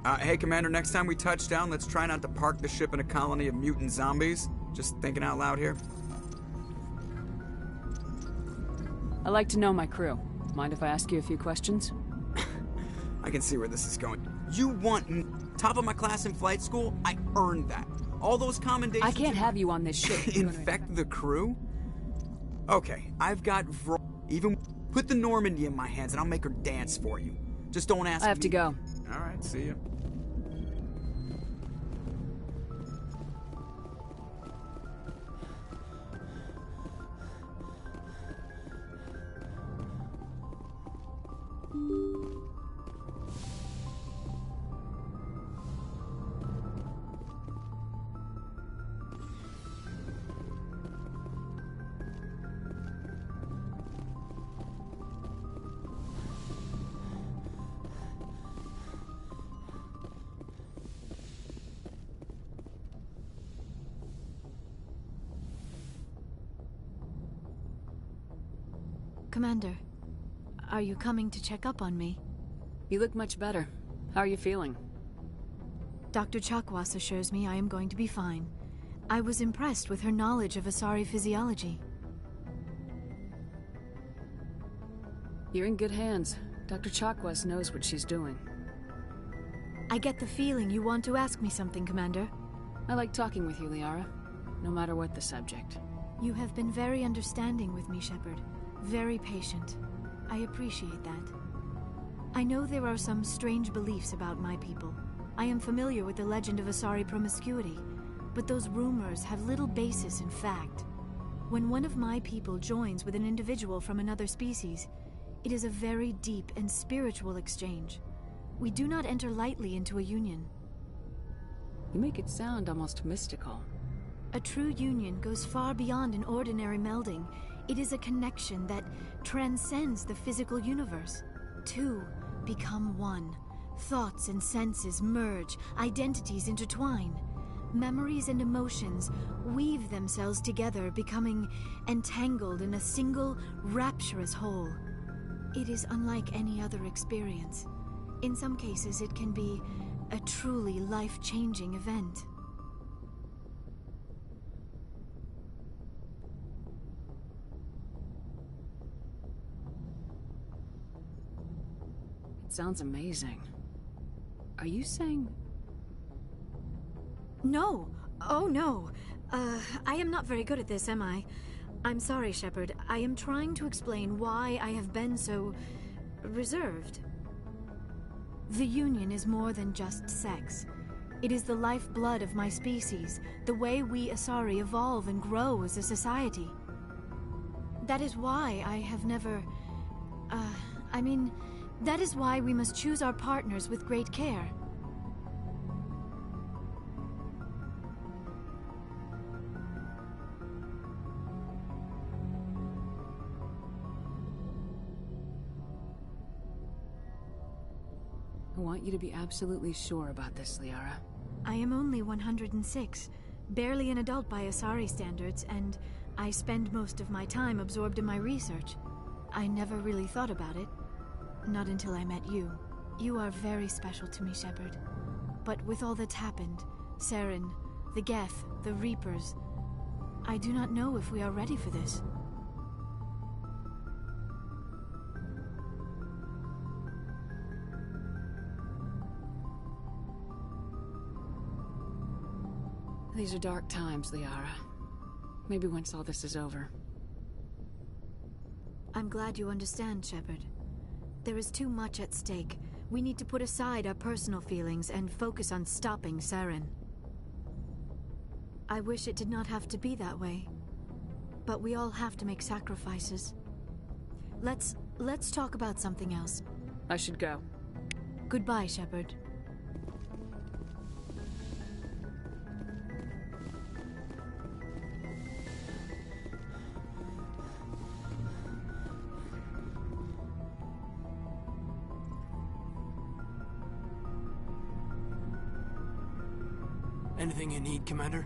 Hey, Commander, next time we touch down, let's try not to park the ship in a colony of mutant zombies. Just thinking out loud here. I like to know my crew. Mind if I ask you a few questions? I can see where this is going. You want top of my class in flight school? I earned that. All those commendations... I can't have you on this ship. Infect the crew? Okay, I've got even put the Normandy in my hands and I'll make her dance for you. Just don't ask me. I have to go. Alright, see ya. Commander, are you coming to check up on me? You look much better. How are you feeling? Dr. Chakwas assures me I am going to be fine. I was impressed with her knowledge of Asari physiology. You're in good hands. Dr. Chakwas knows what she's doing. I get the feeling you want to ask me something, Commander. I like talking with you, Liara. No matter what the subject. You have been very understanding with me, Shepard. Very patient. I appreciate that. I know there are some strange beliefs about my people. I am familiar with the legend of Asari promiscuity, but those rumors have little basis in fact. When one of my people joins with an individual from another species, it is a very deep and spiritual exchange. We do not enter lightly into a union. You make it sound almost mystical. A true union goes far beyond an ordinary melding. It is a connection that transcends the physical universe. Two become one. Thoughts and senses merge, identities intertwine. Memories and emotions weave themselves together, becoming entangled in a single, rapturous whole. It is unlike any other experience. In some cases, it can be a truly life-changing event. Sounds amazing. Are you saying... No! Oh no! I am not very good at this, am I? I'm sorry, Shepard. I am trying to explain why I have been so... reserved. The Union is more than just sex. It is the lifeblood of my species, the way we Asari evolve and grow as a society. That is why I have never... that is why we must choose our partners with great care. I want you to be absolutely sure about this, Liara. I am only 106, barely an adult by Asari standards, and I spend most of my time absorbed in my research. I never really thought about it. Not until I met you. You are very special to me, Shepard. But with all that's happened, Saren, the Geth, the Reapers, I do not know if we are ready for this. These are dark times, Liara. Maybe once all this is over. I'm glad you understand, Shepard. There is too much at stake. We need to put aside our personal feelings and focus on stopping Saren. I wish it did not have to be that way. But we all have to make sacrifices. Let's talk about something else. I should go. Goodbye, Shepard. Anything you need, Commander?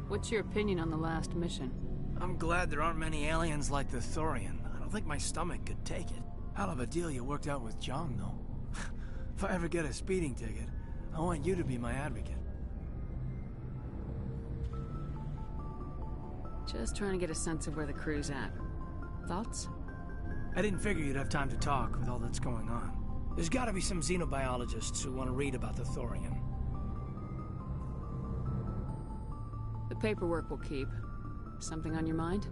What's your opinion on the last mission? I'm glad there aren't many aliens like the Thorian. I don't think my stomach could take it. Hell of a deal you worked out with Jong, though. If I ever get a speeding ticket, I want you to be my advocate. Just trying to get a sense of where the crew's at. Thoughts? I didn't figure you'd have time to talk with all that's going on. There's gotta be some xenobiologists who want to read about the Thorian. The paperwork will keep. Something on your mind?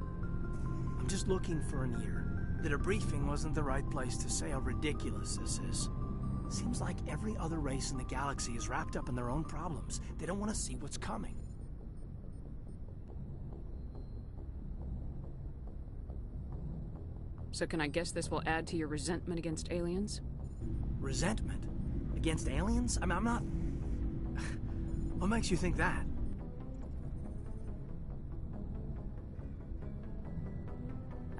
I'm just looking for an ear. The debriefing wasn't the right place to say how ridiculous this is. Seems like every other race in the galaxy is wrapped up in their own problems. They don't want to see what's coming. So can I guess this will add to your resentment against aliens? Resentment? Against aliens? I mean, I'm not... What makes you think that?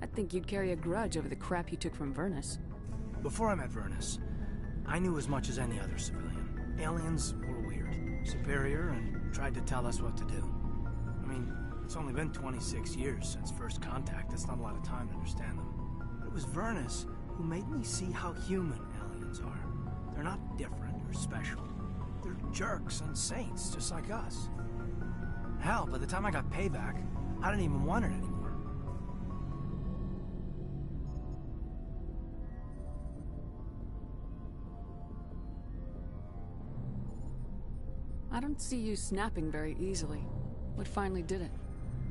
I think you'd carry a grudge over the crap you took from Vernus. Before I met Vernus, I knew as much as any other civilian. Aliens were weird, superior, and tried to tell us what to do. I mean, it's only been 26 years since first contact. That's not a lot of time to understand them. But it was Vernus who made me see how human aliens are. They're not different or special. They're jerks and saints, just like us. Hell, by the time I got payback, I didn't even want it anymore. I don't see you snapping very easily. What finally did it?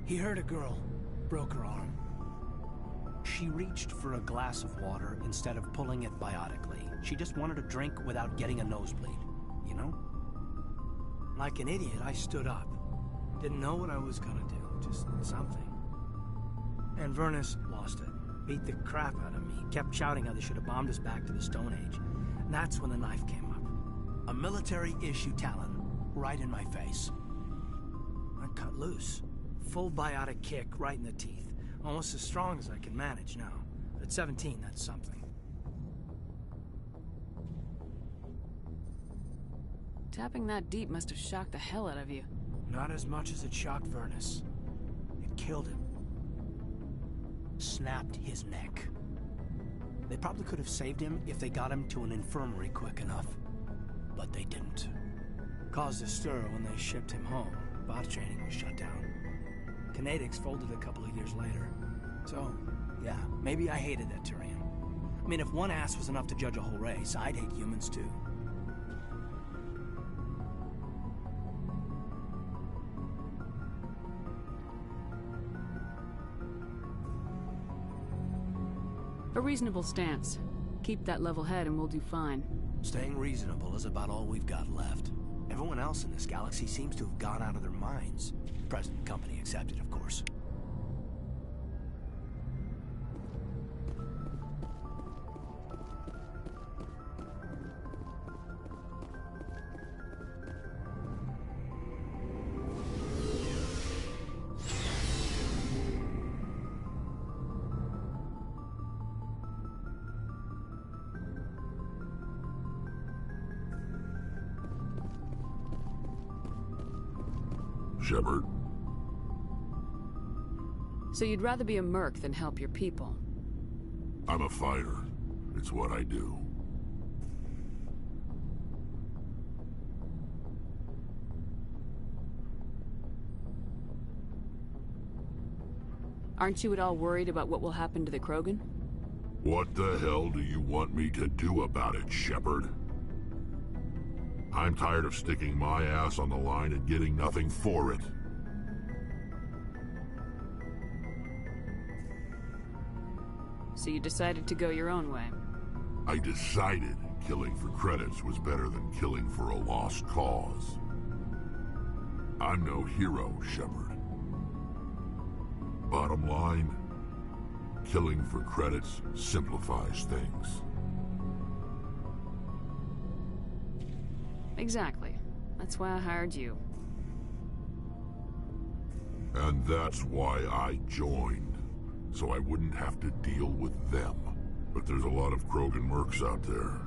He hurt a girl, broke her arm. She reached for a glass of water instead of pulling it biotically. She just wanted a drink without getting a nosebleed, you know? Like an idiot, I stood up. Didn't know what I was gonna do, just something. And Vernus lost it. Beat the crap out of me. Kept shouting how they should have bombed us back to the Stone Age. And that's when the knife came up. A military-issue Talon. Right in my face. I cut loose. Full biotic kick right in the teeth. Almost as strong as I can manage now. At 17, that's something. Tapping that deep must have shocked the hell out of you. Not as much as it shocked Vernus. It killed him. Snapped his neck. They probably could have saved him if they got him to an infirmary quick enough. But they didn't. Caused a stir when they shipped him home. Bot training was shut down. Kinetics folded a couple of years later. So, yeah, maybe I hated that Turian. I mean, if one ass was enough to judge a whole race, I'd hate humans too. A reasonable stance. Keep that level head and we'll do fine. Staying reasonable is about all we've got left. Everyone else in this galaxy seems to have gone out of their minds. Present company accepted, of course. Shepard. So you'd rather be a merc than help your people? I'm a fighter. It's what I do. Aren't you at all worried about what will happen to the Krogan? What the hell do you want me to do about it, Shepard? I'm tired of sticking my ass on the line and getting nothing for it. So you decided to go your own way? I decided killing for credits was better than killing for a lost cause. I'm no hero, Shepard. Bottom line, killing for credits simplifies things. Exactly. That's why I hired you. And that's why I joined. So I wouldn't have to deal with them. But there's a lot of Krogan mercs out there.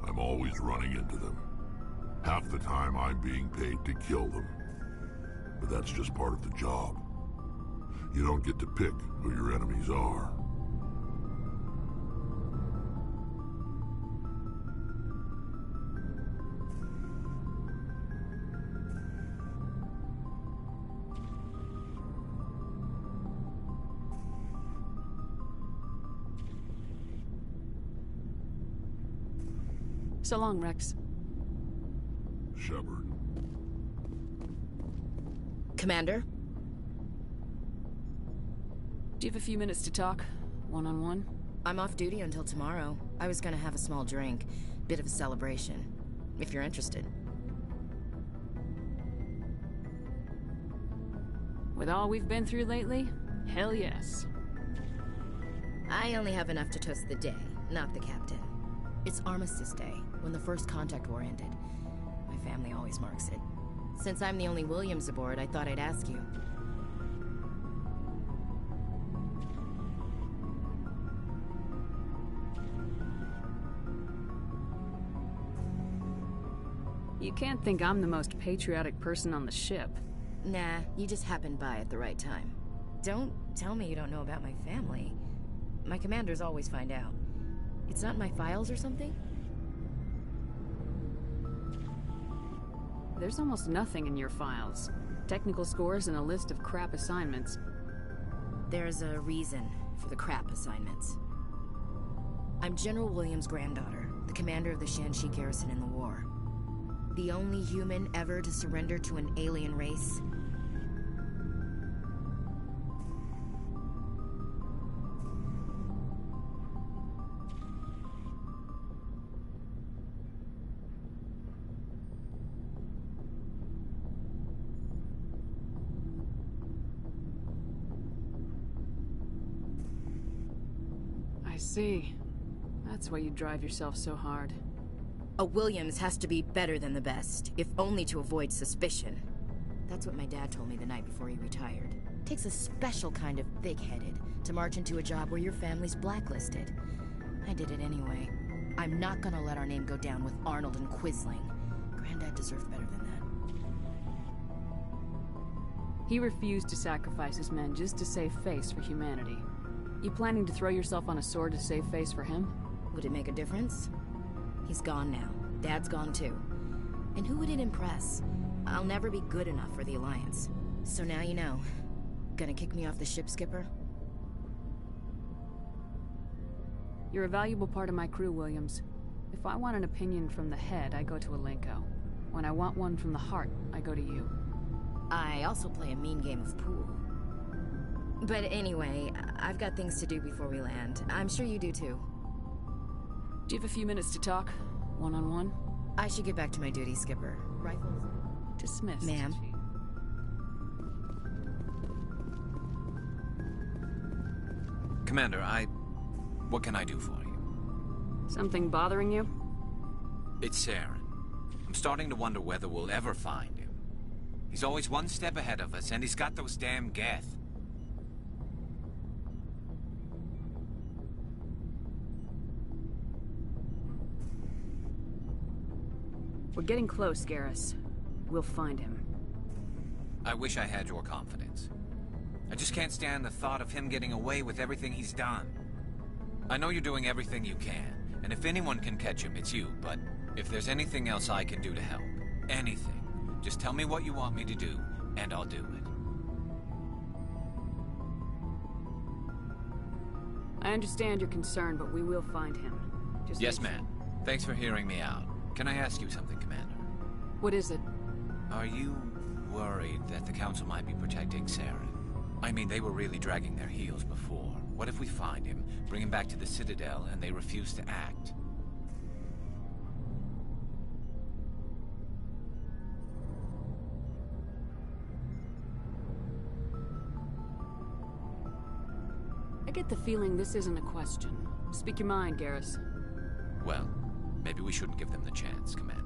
I'm always running into them. Half the time I'm being paid to kill them. But that's just part of the job. You don't get to pick who your enemies are. So long, Rex. Shepard. Commander? Do you have a few minutes to talk? One-on-one? I'm off duty until tomorrow. I was gonna have a small drink. Bit of a celebration. If you're interested. With all we've been through lately? Hell yes. I only have enough to toast the day, not the captain. It's Armistice Day, when the first contact war ended. My family always marks it. Since I'm the only Williams aboard, I thought I'd ask you. You can't think I'm the most patriotic person on the ship. Nah, you just happened by at the right time. Don't tell me you don't know about my family. My commanders always find out. It's not in my files or something? There's almost nothing in your files. Technical scores and a list of crap assignments. There's a reason for the crap assignments. I'm General Williams' granddaughter, the commander of the Shanxi garrison in the war. The only human ever to surrender to an alien race. I see. That's why you drive yourself so hard. A Williams has to be better than the best, if only to avoid suspicion. That's what my dad told me the night before he retired. Takes a special kind of big-headed to march into a job where your family's blacklisted. I did it anyway. I'm not gonna let our name go down with Arnold and Quisling. Granddad deserved better than that. He refused to sacrifice his men just to save face for humanity. You planning to throw yourself on a sword to save face for him? Would it make a difference? He's gone now. Dad's gone too. And who would it impress? I'll never be good enough for the Alliance. So now you know. Gonna kick me off the ship, Skipper? You're a valuable part of my crew, Williams. If I want an opinion from the head, I go to Alenko. When I want one from the heart, I go to you. I also play a mean game of pool. But anyway, I've got things to do before we land. I'm sure you do too. Do you have a few minutes to talk? One-on-one? I should get back to my duty, Skipper. Rifles? Dismissed. Ma'am. Commander, what can I do for you? Something bothering you? It's Saren. I'm starting to wonder whether we'll ever find him. He's always one step ahead of us, and he's got those damn Geth. We're getting close, Garrus. We'll find him. I wish I had your confidence. I just can't stand the thought of him getting away with everything he's done. I know you're doing everything you can, and if anyone can catch him, it's you, but if there's anything else I can do to help, anything, just tell me what you want me to do, and I'll do it. I understand your concern, but we will find him. Just Yes, ma'am. Thanks for hearing me out. Can I ask you something, Commander? What is it? Are you worried that the Council might be protecting Saren? I mean, they were really dragging their heels before. What if we find him, bring him back to the Citadel, and they refuse to act? I get the feeling this isn't a question. Speak your mind, Garrus. Well, maybe we shouldn't give them the chance, Commander.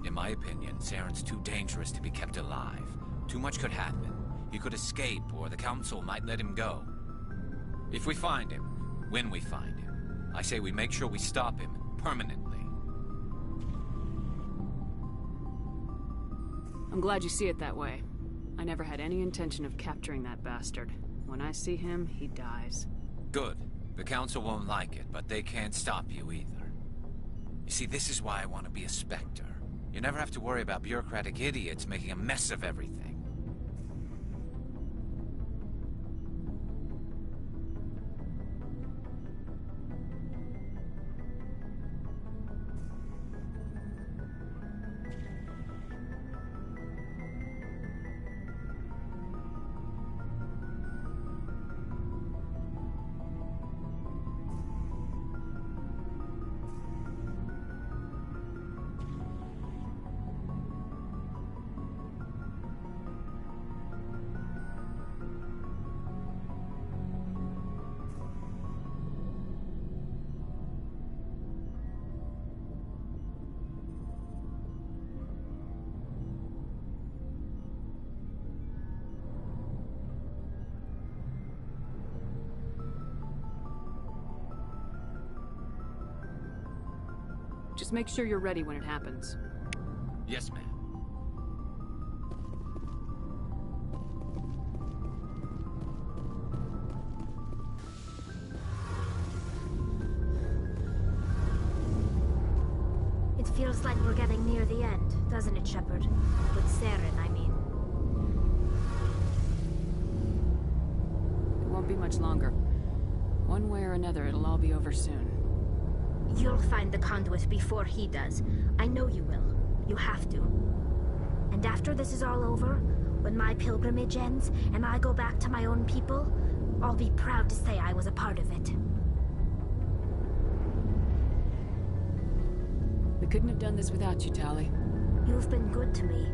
In my opinion, Saren's too dangerous to be kept alive. Too much could happen. He could escape, or the Council might let him go. If we find him, when we find him, I say we make sure we stop him permanently. I'm glad you see it that way. I never had any intention of capturing that bastard. When I see him, he dies. Good. The Council won't like it, but they can't stop you either. You see, this is why I want to be a Spectre. You never have to worry about bureaucratic idiots making a mess of everything. Just make sure you're ready when it happens. Yes, ma'am. It feels like we're getting near the end, doesn't it, Shepard? With Saren, I mean. It won't be much longer. One way or another, it'll all be over soon. You'll find the conduit before he does. I know you will. You have to. And after this is all over, when my pilgrimage ends, and I go back to my own people, I'll be proud to say I was a part of it. We couldn't have done this without you, Tali. You've been good to me.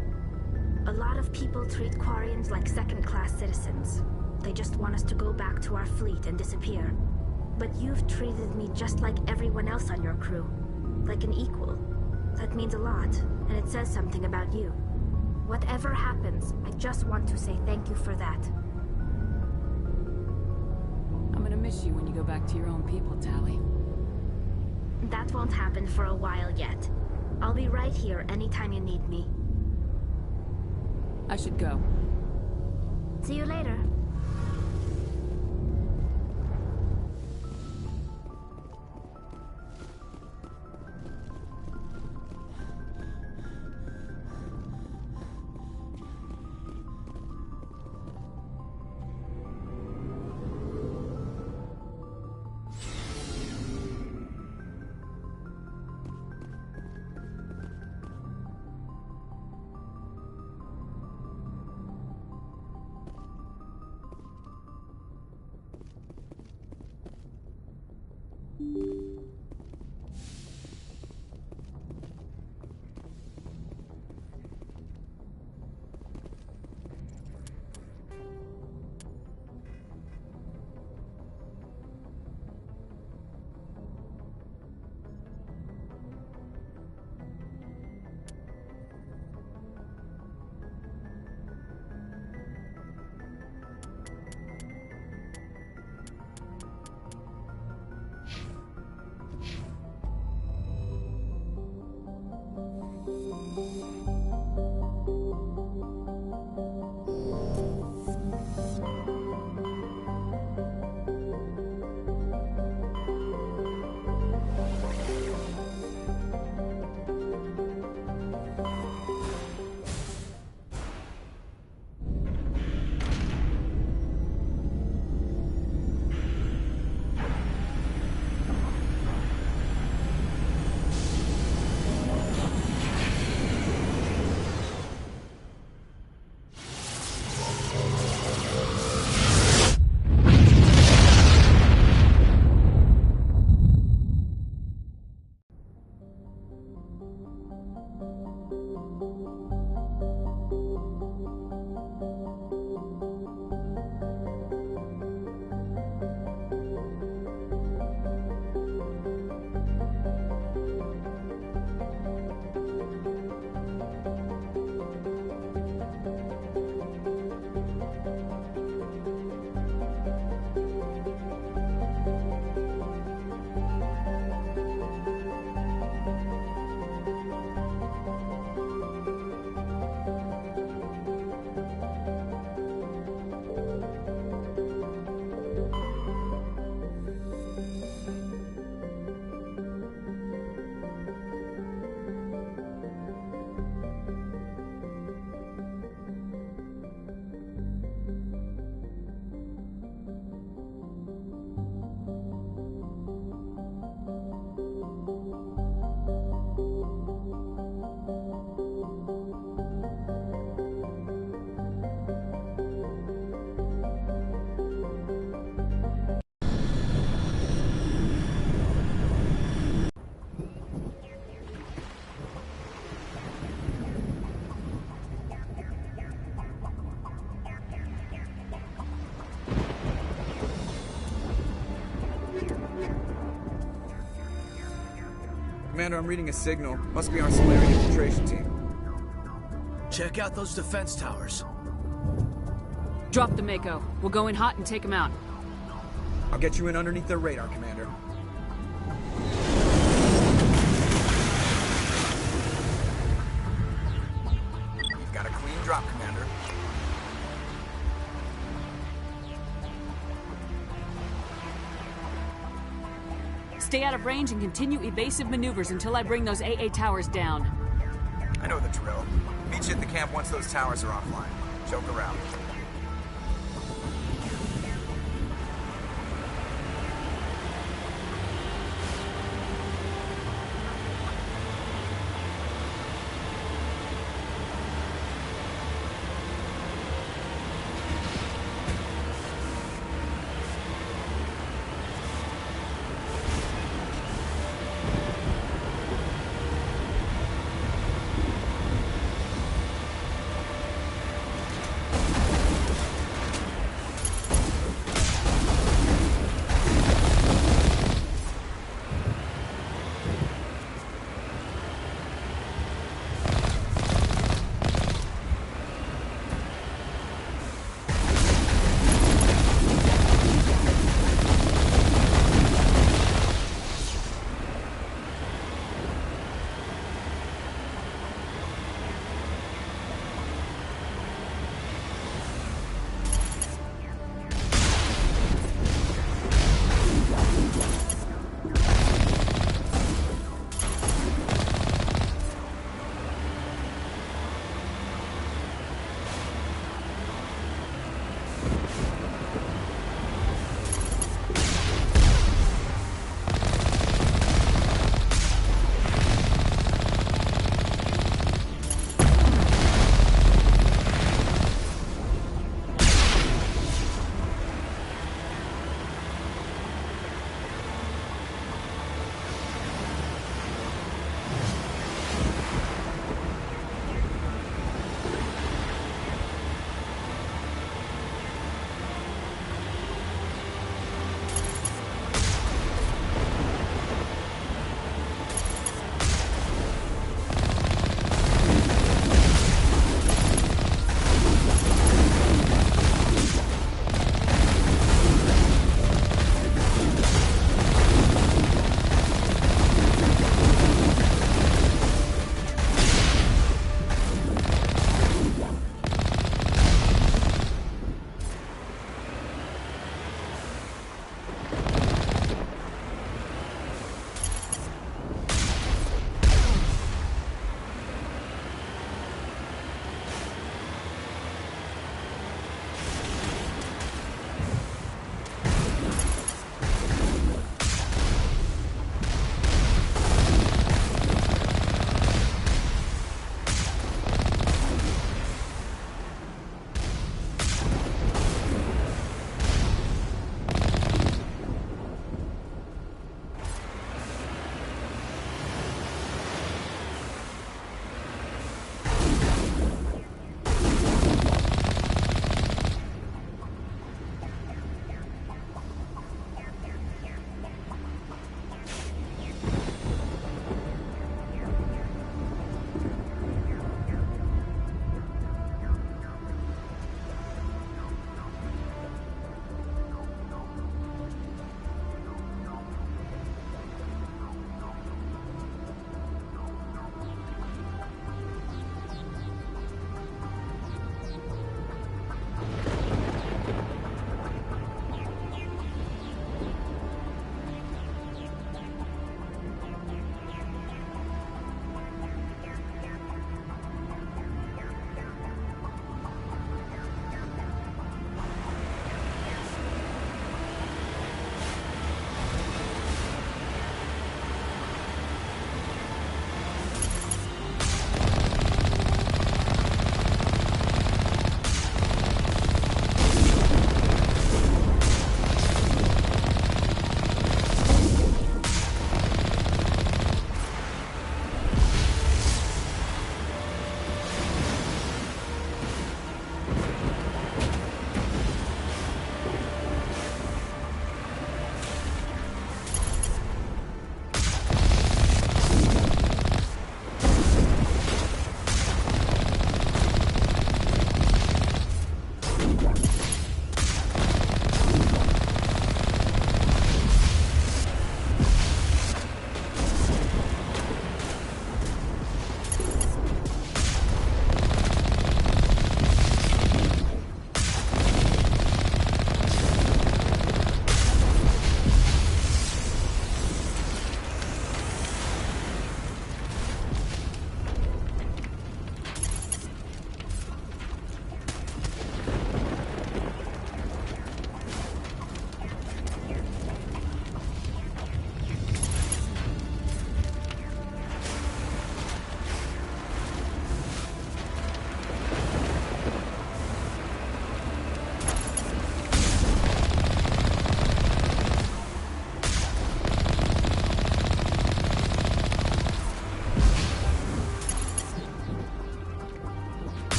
A lot of people treat Quarians like second-class citizens. They just want us to go back to our fleet and disappear. But you've treated me just like everyone else on your crew. Like an equal. That means a lot, and it says something about you. Whatever happens, I just want to say thank you for that. I'm gonna miss you when you go back to your own people, Tali. That won't happen for a while yet. I'll be right here anytime you need me. I should go. See you later. Commander, I'm reading a signal. Must be our Solarian infiltration team. Check out those defense towers. Drop the Mako. We'll go in hot and take him out. I'll get you in underneath their radar, Commander. You've got a clean drop, Commander. Stay out of range and continue evasive maneuvers until I bring those AA towers down. I know the drill. Meet you at the camp once those towers are offline. Joke around.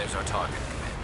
There's our target, Commander.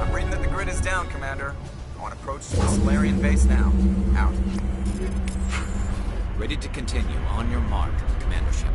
I'm reading that the grid is down, Commander. I want to approach the Solarian base now. Out. Ready to continue. On your mark, Commander Shepard.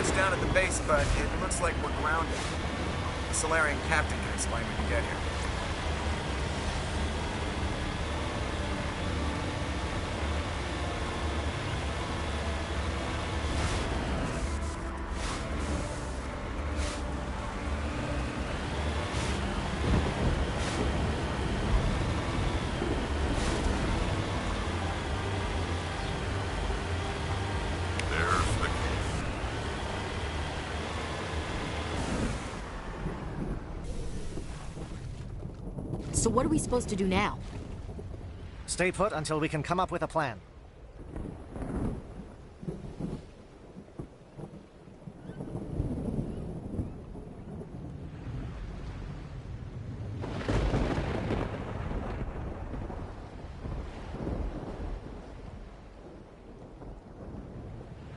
touch down at the base, but it looks like we're grounded. The Solarian captain can explain when we get here. So what are we supposed to do now? Stay put until we can come up with a plan.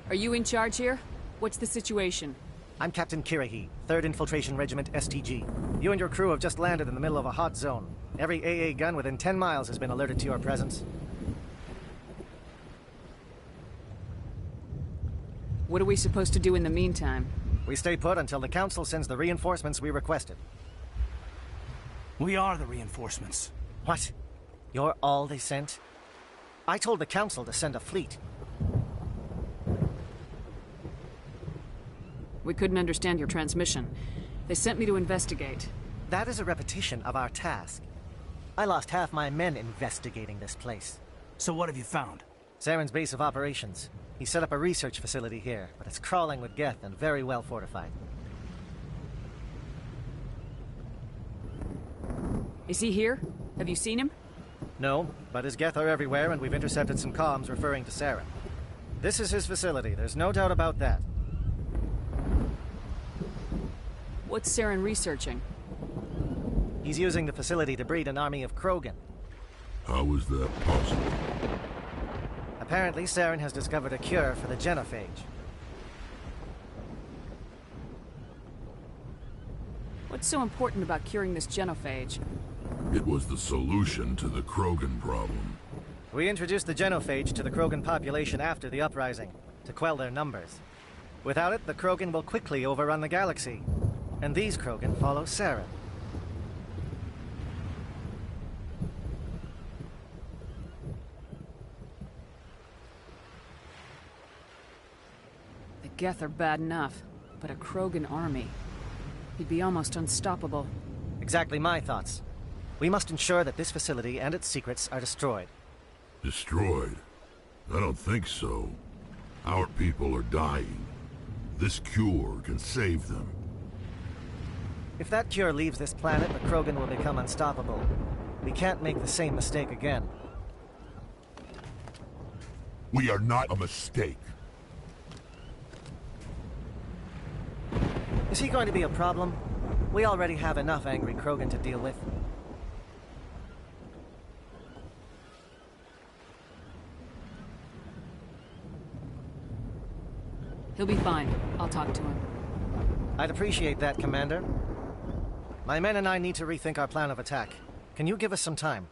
Are you in charge here? What's the situation? I'm Captain Kirrahe, 3rd Infiltration Regiment STG. You and your crew have just landed in the middle of a hot zone. Every AA gun within 10 miles has been alerted to your presence. What are we supposed to do in the meantime? We stay put until the Council sends the reinforcements we requested. We are the reinforcements. What? You're all they sent? I told the Council to send a fleet. We couldn't understand your transmission. They sent me to investigate. That is a repetition of our task. I lost half my men investigating this place. So what have you found? Saren's base of operations. He set up a research facility here, but it's crawling with Geth and very well fortified. Is he here? Have you seen him? No, but his Geth are everywhere, and we've intercepted some comms referring to Saren. This is his facility, there's no doubt about that. What's Saren researching? He's using the facility to breed an army of Krogan. How is that possible? Apparently, Saren has discovered a cure for the genophage. What's so important about curing this genophage? It was the solution to the Krogan problem. We introduced the genophage to the Krogan population after the uprising, to quell their numbers. Without it, the Krogan will quickly overrun the galaxy. And these Krogan follow Saren. The Geth are bad enough, but a Krogan army. He'd be almost unstoppable. Exactly my thoughts. We must ensure that this facility and its secrets are destroyed. Destroyed? I don't think so. Our people are dying. This cure can save them. If that cure leaves this planet, the Krogan will become unstoppable. We can't make the same mistake again. We are not a mistake. Is he going to be a problem? We already have enough angry Krogan to deal with. He'll be fine. I'll talk to him. I'd appreciate that, Commander. My men and I need to rethink our plan of attack. Can you give us some time?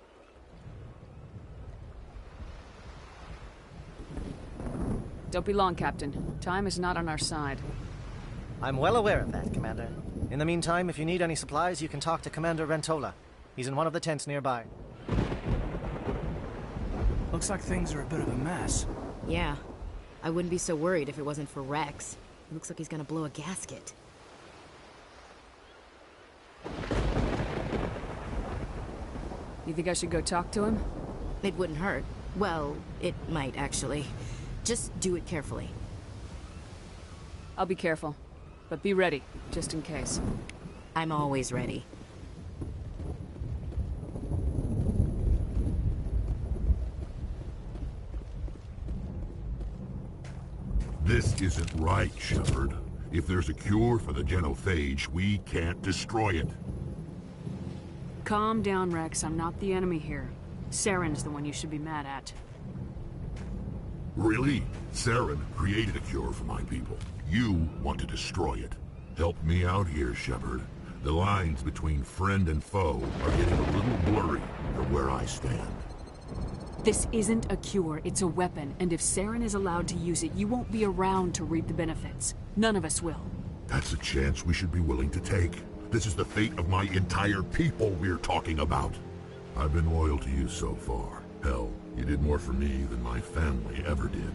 Don't be long, Captain. Time is not on our side. I'm well aware of that, Commander. In the meantime, if you need any supplies, you can talk to Commander Rentola. He's in one of the tents nearby. Looks like things are a bit of a mess. Yeah. I wouldn't be so worried if it wasn't for Rex. It looks like he's gonna blow a gasket. You think I should go talk to him? It wouldn't hurt. Well, it might, actually. Just do it carefully. I'll be careful. But be ready, just in case. I'm always ready. This isn't right, Shepard. If there's a cure for the genophage, we can't destroy it. Calm down, Rex. I'm not the enemy here. Saren's the one you should be mad at. Really? Saren created a cure for my people. You want to destroy it. Help me out here, Shepard. The lines between friend and foe are getting a little blurry from where I stand. This isn't a cure, it's a weapon, and if Saren is allowed to use it, you won't be around to reap the benefits. None of us will. That's a chance we should be willing to take. This is the fate of my entire people we're talking about. I've been loyal to you so far. Hell, you did more for me than my family ever did.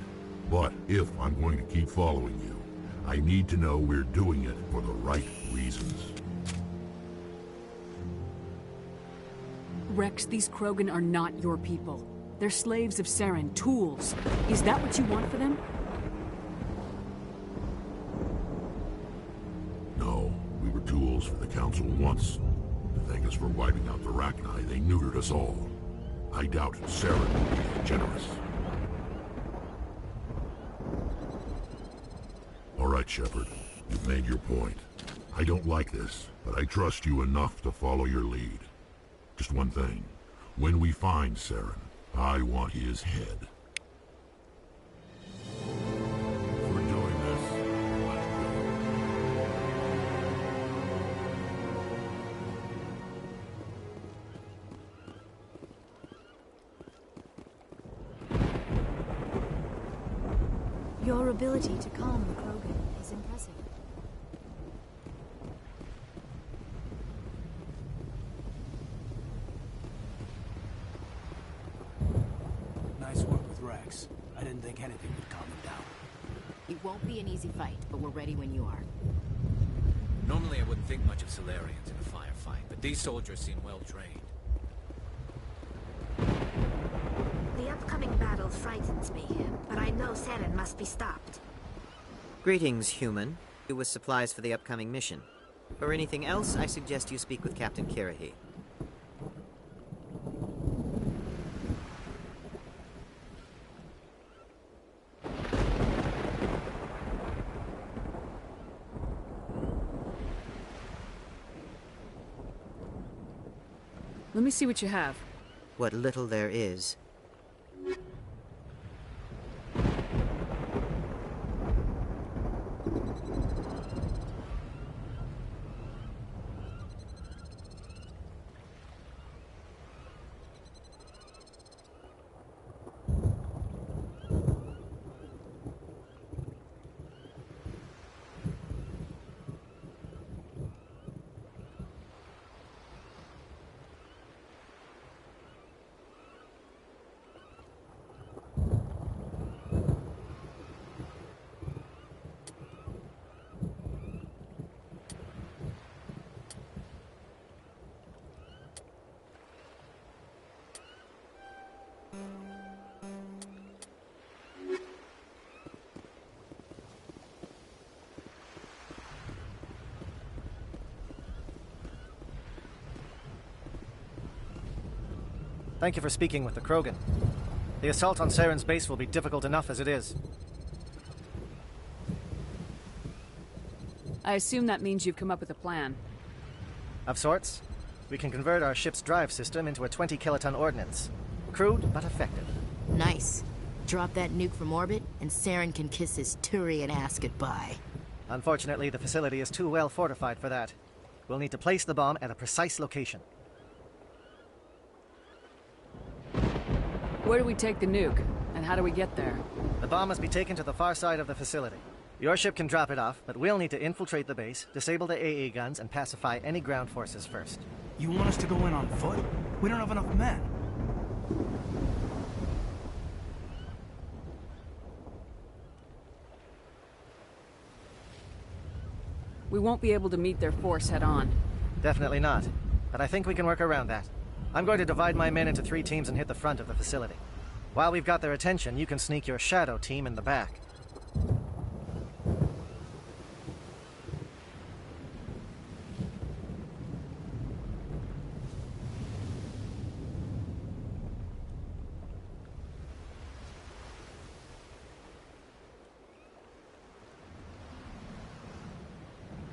But if I'm going to keep following you, I need to know we're doing it for the right reasons. Rex, these Krogan are not your people. They're slaves of Saren, tools. Is that what you want for them? No, we were tools for the Council once. To thank us for wiping out the Rachni, they neutered us all. I doubt Saren will be as generous. All right, Shepard. You've made your point. I don't like this, but I trust you enough to follow your lead. Just one thing. When we find Saren, I want his head. If we're doing this, let's go. Your ability to calm the Krogan is impressive. Nice work with Rex. I didn't think anything would calm him down. It won't be an easy fight, but we're ready when you are. Normally I wouldn't think much of Salarians in a firefight, but these soldiers seem well trained. The upcoming battle frightens me, but I know Saren must be stopped. Greetings, human. With supplies for the upcoming mission. For anything else, I suggest you speak with Captain Kirrahe. Let me see what you have. What little there is. Thank you for speaking with the Krogan. The assault on Saren's base will be difficult enough as it is. I assume that means you've come up with a plan. Of sorts. We can convert our ship's drive system into a 20-kiloton ordnance. Crude, but effective. Nice. Drop that nuke from orbit, and Saren can kiss his Turian ass goodbye. Unfortunately, the facility is too well fortified for that. We'll need to place the bomb at a precise location. Where do we take the nuke? And how do we get there? The bomb must be taken to the far side of the facility. Your ship can drop it off, but we'll need to infiltrate the base, disable the AA guns, and pacify any ground forces first. You want us to go in on foot? We don't have enough men. We won't be able to meet their force head-on. Definitely not. But I think we can work around that. I'm going to divide my men into 3 teams and hit the front of the facility. While we've got their attention, you can sneak your shadow team in the back.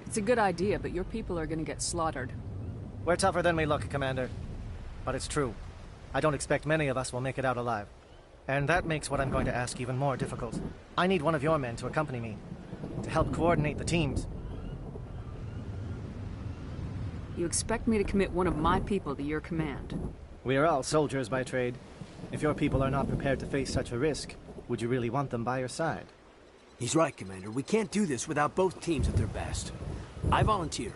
It's a good idea, but your people are gonna get slaughtered. We're tougher than we look, Commander. But it's true. I don't expect many of us will make it out alive. And that makes what I'm going to ask even more difficult. I need one of your men to accompany me, to help coordinate the teams. You expect me to commit one of my people to your command? We are all soldiers by trade. If your people are not prepared to face such a risk, would you really want them by your side? He's right, Commander. We can't do this without both teams at their best. I volunteer.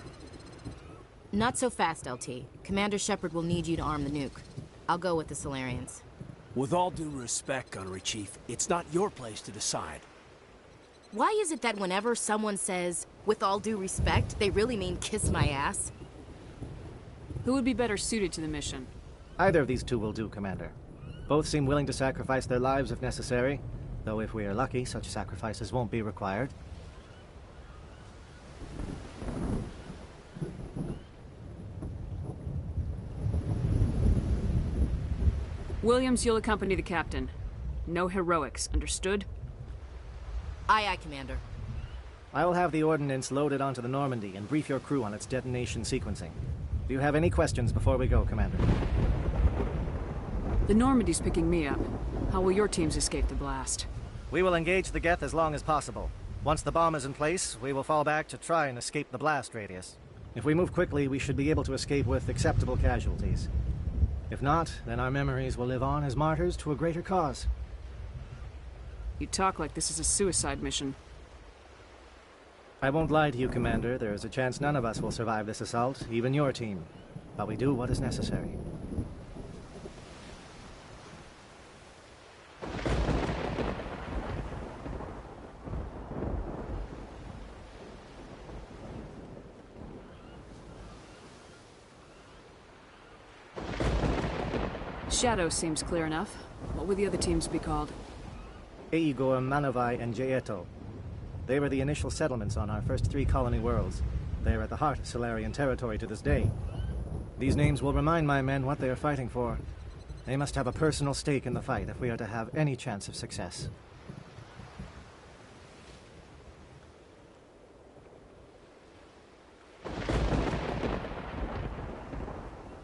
Not so fast, LT. Commander Shepard will need you to arm the nuke. I'll go with the Solarians. With all due respect, Gunnery Chief, it's not your place to decide. Why is it that whenever someone says, with all due respect, they really mean kiss my ass? Who would be better suited to the mission? Either of these two will do, Commander. Both seem willing to sacrifice their lives if necessary, though if we are lucky, such sacrifices won't be required. Williams, you'll accompany the captain. No heroics, understood? Aye, aye, Commander. I will have the ordnance loaded onto the Normandy and brief your crew on its detonation sequencing. Do you have any questions before we go, Commander? The Normandy's picking me up. How will your teams escape the blast? We will engage the Geth as long as possible. Once the bomb is in place, we will fall back to try and escape the blast radius. If we move quickly, we should be able to escape with acceptable casualties. If not, then our memories will live on as martyrs to a greater cause. You talk like this is a suicide mission. I won't lie to you, Commander. There is a chance none of us will survive this assault, even your team. But we do what is necessary. Shadow seems clear enough. What would the other teams be called? Aegor, Manavai, and Jaeto. They were the initial settlements on our first 3 colony worlds. They are at the heart of Solarian territory to this day. These names will remind my men what they are fighting for. They must have a personal stake in the fight if we are to have any chance of success.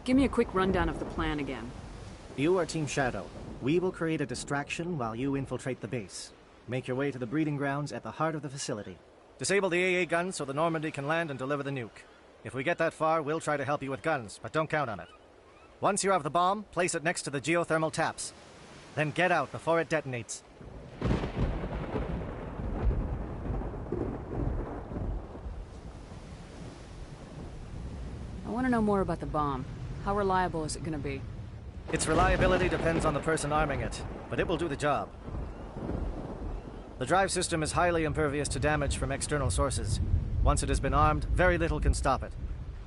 Give me a quick rundown of the plan again. You are Team Shadow. We will create a distraction while you infiltrate the base. Make your way to the breeding grounds at the heart of the facility. Disable the AA guns so the Normandy can land and deliver the nuke. If we get that far, we'll try to help you with guns, but don't count on it. Once you have the bomb, place it next to the geothermal taps. Then get out before it detonates. I want to know more about the bomb. How reliable is it going to be? Its reliability depends on the person arming it, but it will do the job. The drive system is highly impervious to damage from external sources. Once it has been armed, very little can stop it.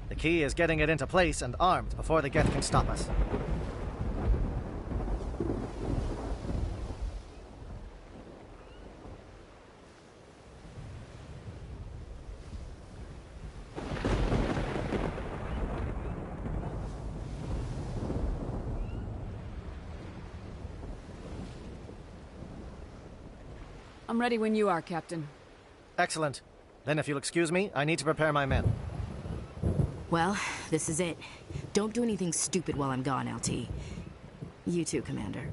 The key is getting it into place and armed before the Geth can stop us. I'm ready when you are, Captain. Excellent. Then if you'll excuse me, I need to prepare my men. Well, this is it. Don't do anything stupid while I'm gone, LT. You too, Commander.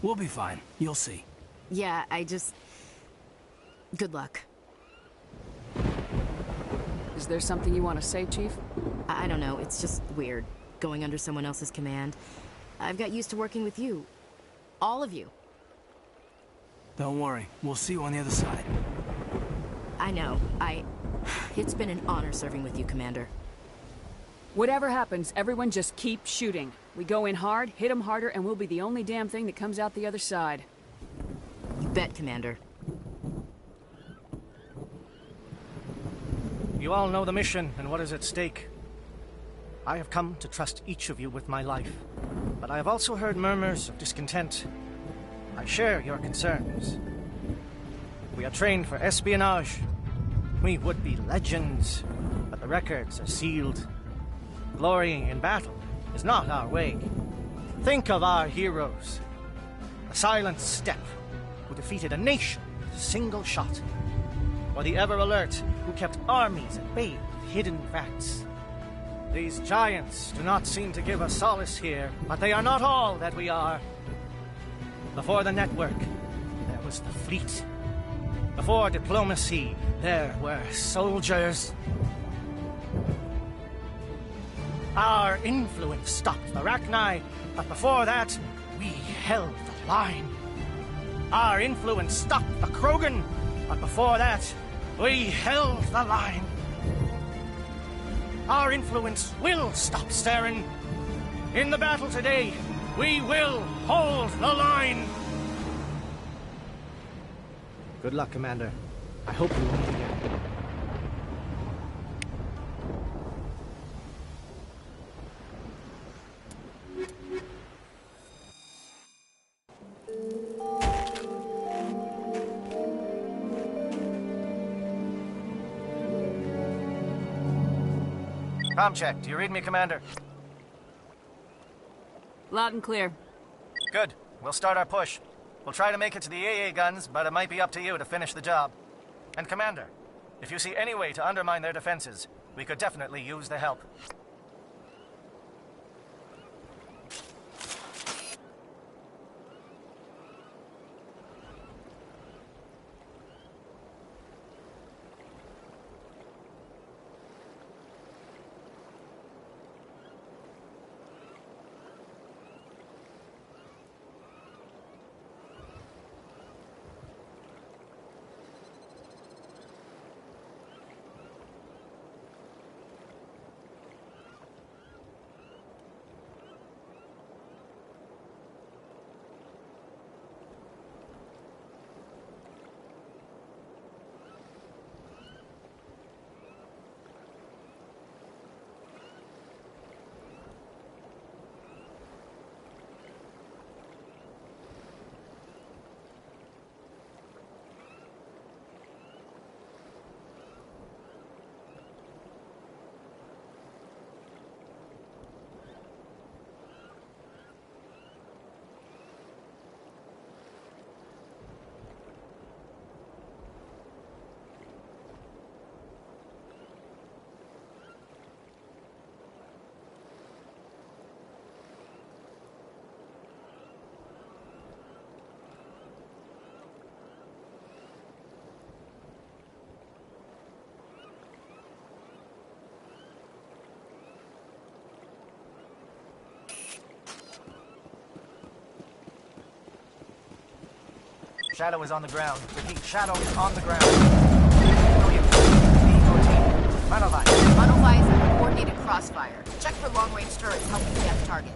We'll be fine. You'll see. Yeah, good luck. Is there something you want to say, Chief? I don't know, it's just weird, going under someone else's command. I've got used to working with you. All of you. Don't worry. We'll see you on the other side. I know. It's been an honor serving with you, Commander. Whatever happens, everyone just keep shooting. We go in hard, hit them harder, and we'll be the only damn thing that comes out the other side. You bet, Commander. You all know the mission and what is at stake. I have come to trust each of you with my life, but I have also heard murmurs of discontent. I share your concerns. We are trained for espionage. We would be legends, but the records are sealed. Glorying in battle is not our way. Think of our heroes. The silent steppe who defeated a nation with a single shot. Or the ever-alert who kept armies at bay with hidden facts. These giants do not seem to give us solace here, but they are not all that we are. Before the network, there was the fleet. Before diplomacy, there were soldiers. Our influence stopped the Rachni, but before that, held the line. Our influence stopped the Krogan, but before that, we held the line. Our influence will stop Saren. In the battle today, we will hold the line. Good luck, Commander. I hope we will meet again. Comm check. Do you read me, Commander? Loud and clear. Good. We'll start our push. We'll try to make it to the AA guns, but it might be up to you to finish the job. And Commander, if you see any way to undermine their defenses, we could definitely use the help. Shadow is on the ground. Repeat, Shadow is on the ground. Manova. Manova is a coordinated crossfire. Check for long-range turrets helping depth target.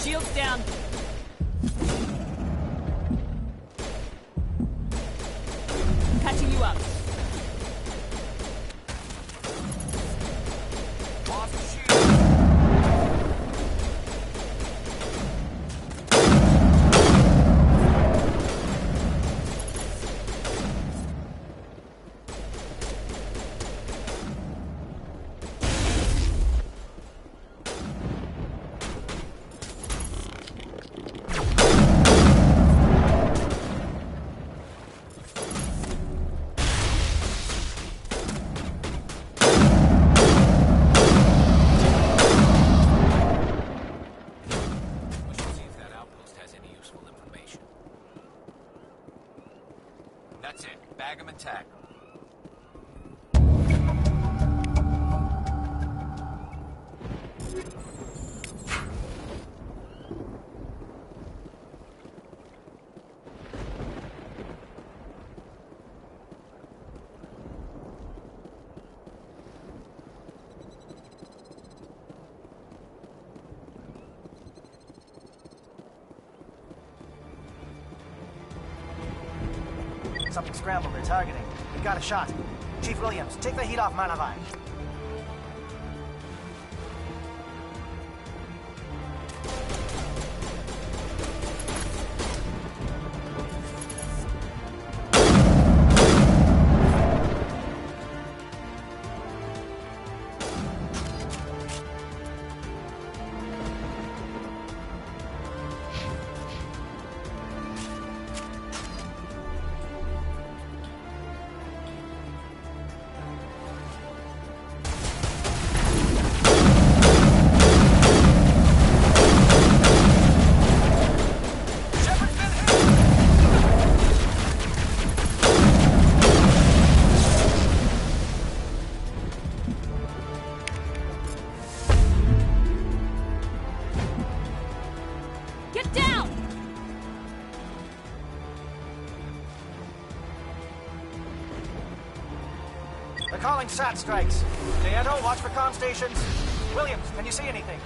Shields down. Catching you up. That's it. Bag 'em and tag 'em. Something scrambled their targeting. We got a shot. Chief Williams, take the heat off Manavai. Get down! They're calling SAT strikes. Nieto, watch for comm stations. Williams, can you see anything?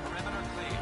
Perimeter clear.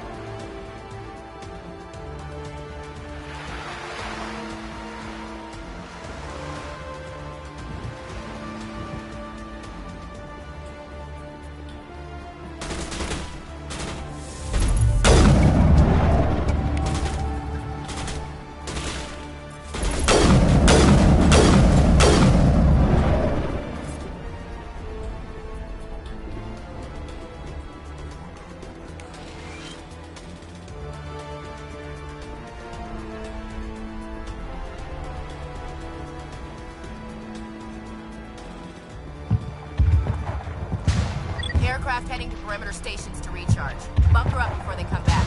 Aircraft heading to perimeter stations to recharge. Bunker up before they come back.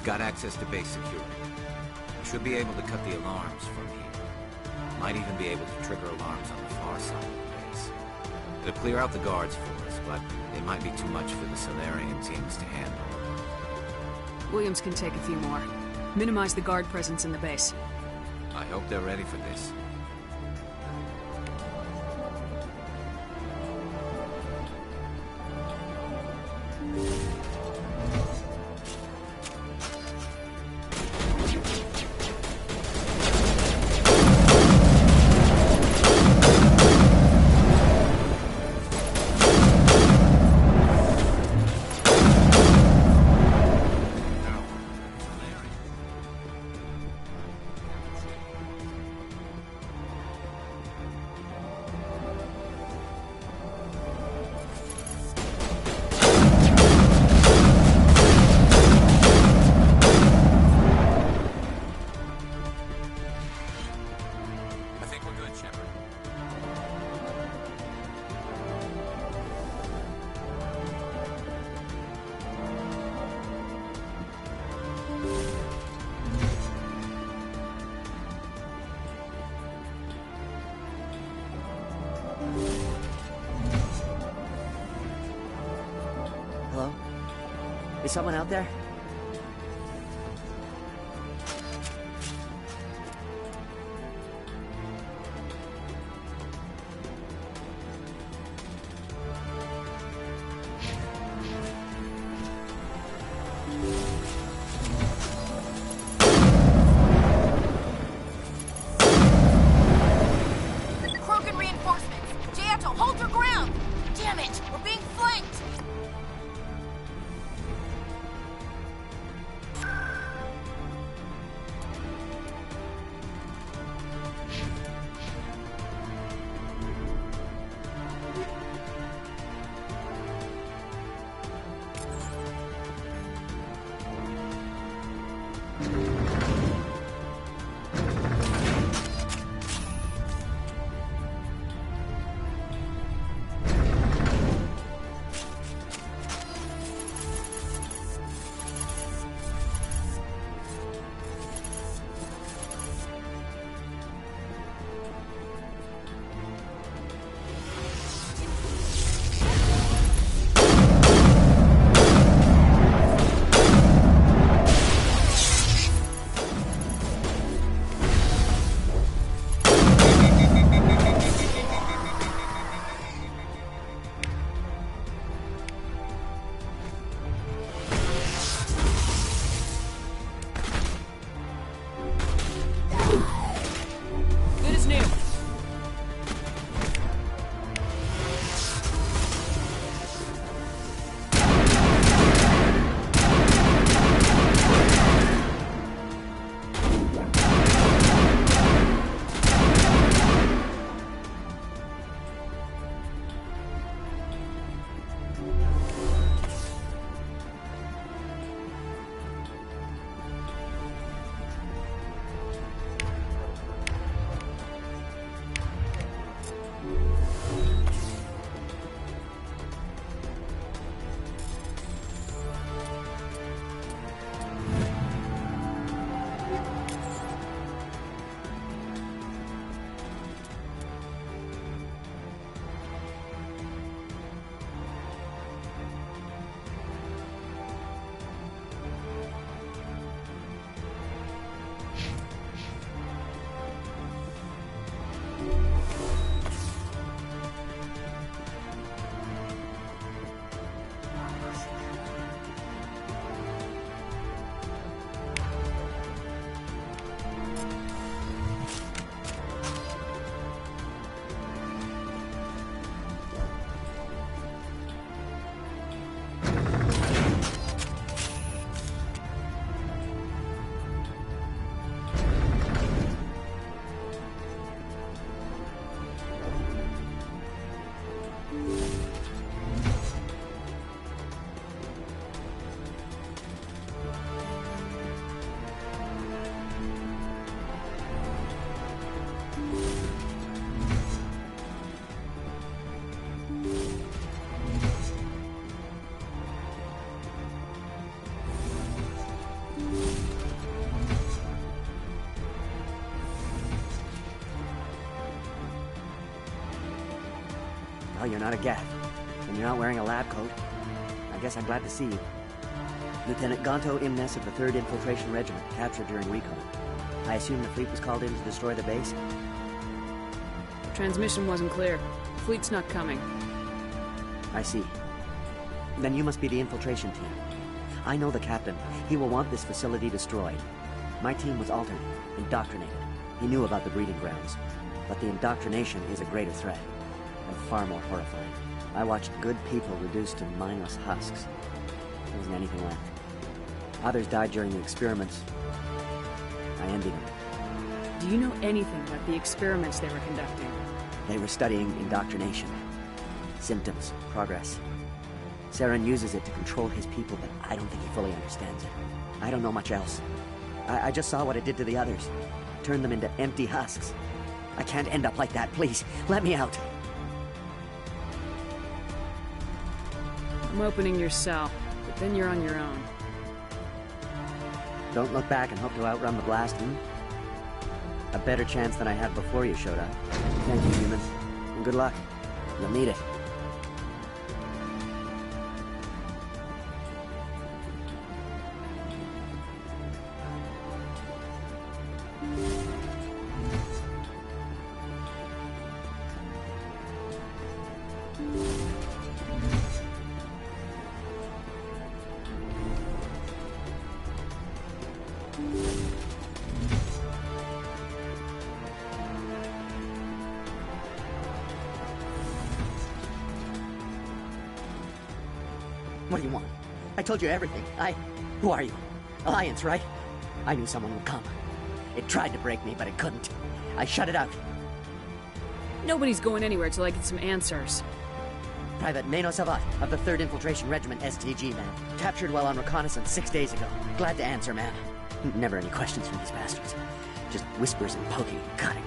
got access to base security. You should be able to cut the alarms from here. Might even be able to trigger alarms on the far side of the base. It'll clear out the guards for us, but they might be too much for the Solarian teams to handle. Williams can take a few more. Minimize the guard presence in the base. I hope they're ready for this. Hello? Is someone out there? Krogan reinforcements! Jaeto, hold your ground! Damn it! We're being flanked! Well, you're not a Geth, and you're not wearing a lab coat. I guess I'm glad to see you. Lieutenant Gonto Imnes of the 3rd Infiltration Regiment, captured during recon. I assume the fleet was called in to destroy the base? Transmission wasn't clear. Fleet's not coming. I see. Then you must be the infiltration team. I know the captain. He will want this facility destroyed. My team was altered, indoctrinated. He knew about the breeding grounds. But the indoctrination is a greater threat, and far more horrifying. I watched good people reduced to mindless husks. There wasn't anything left. Others died during the experiments. I envied them. Do you know anything about the experiments they were conducting? They were studying indoctrination. Symptoms, progress. Saren uses it to control his people, but I don't think he fully understands it. I don't know much else. I just saw what it did to the others. Turned them into empty husks. I can't end up like that, please. Let me out. I'm opening your cell, but then you're on your own. Don't look back and hope to outrun the blast, A better chance than I had before you showed up. Thank you, humans. And good luck. You'll need it. What do you want? I told you everything. Who are you? Alliance, right? I knew someone would come. It tried to break me, but it couldn't. I shut it out. Nobody's going anywhere till I get some answers. Private Mano Savat of the 3rd Infiltration Regiment, STG, man. Captured while on reconnaissance 6 days ago. Glad to answer, man. Never any questions from these bastards. Just whispers and poking and cutting.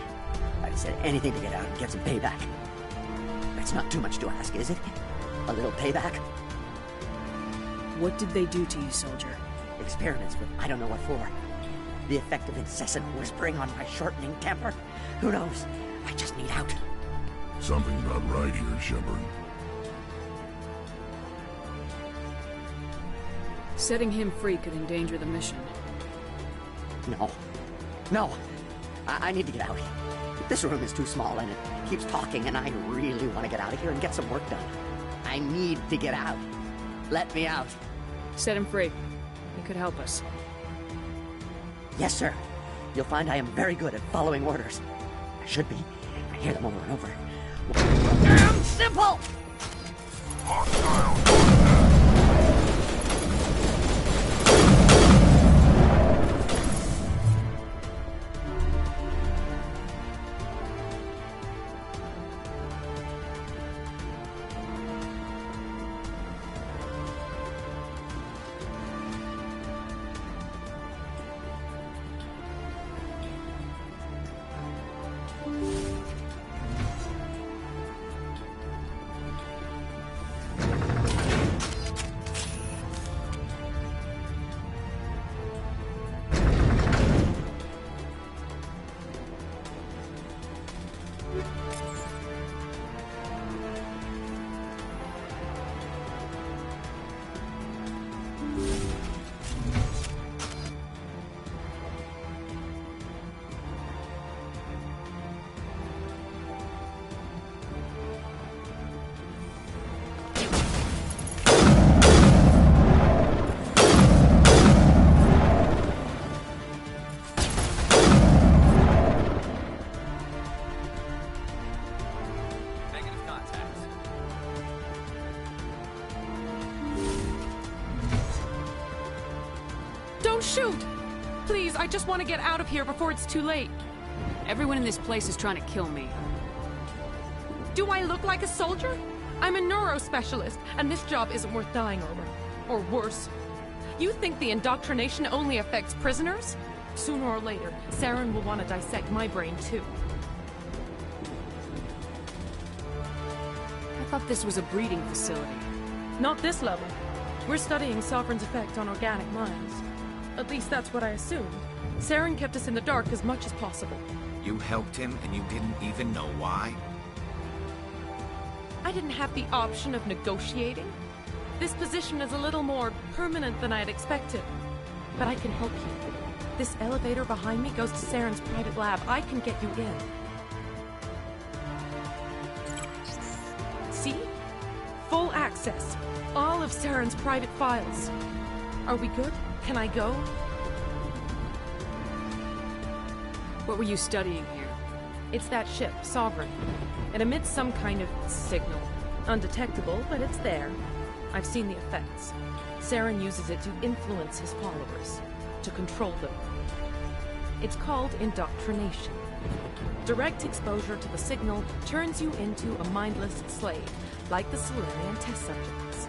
I'd have said anything to get out and get some payback. It's not too much to ask, is it? A little payback? What did they do to you, soldier? Experiments, but I don't know what for. The effect of incessant whispering on my shortening temper? Who knows? I just need out. Something's not right here, Shepard. Setting him free could endanger the mission. No. No! I need to get out. This room is too small and it keeps talking and I really want to get out of here and get some work done. I need to get out. Let me out. Set him free. He could help us. Yes, sir. You'll find I am very good at following orders. I should be. I hear them over and over. Damn simple! Hostile! Shoot! Please, I just want to get out of here before it's too late. Everyone in this place is trying to kill me. Do I look like a soldier? I'm a neurospecialist, and this job isn't worth dying over. Or worse. You think the indoctrination only affects prisoners? Sooner or later, Saren will want to dissect my brain too. I thought this was a breeding facility. Not this level. We're studying Sovereign's effect on organic minds. At least that's what I assumed. Saren kept us in the dark as much as possible. You helped him and you didn't even know why? I didn't have the option of negotiating. This position is a little more permanent than I had expected. But I can help you. This elevator behind me goes to Saren's private lab. I can get you in. See? Full access. All of Saren's private files. Are we good? Can I go? What were you studying here? It's that ship, Sovereign. It emits some kind of signal. Undetectable, but it's there. I've seen the effects. Saren uses it to influence his followers, to control them. It's called indoctrination. Direct exposure to the signal turns you into a mindless slave, like the Solarian test subjects.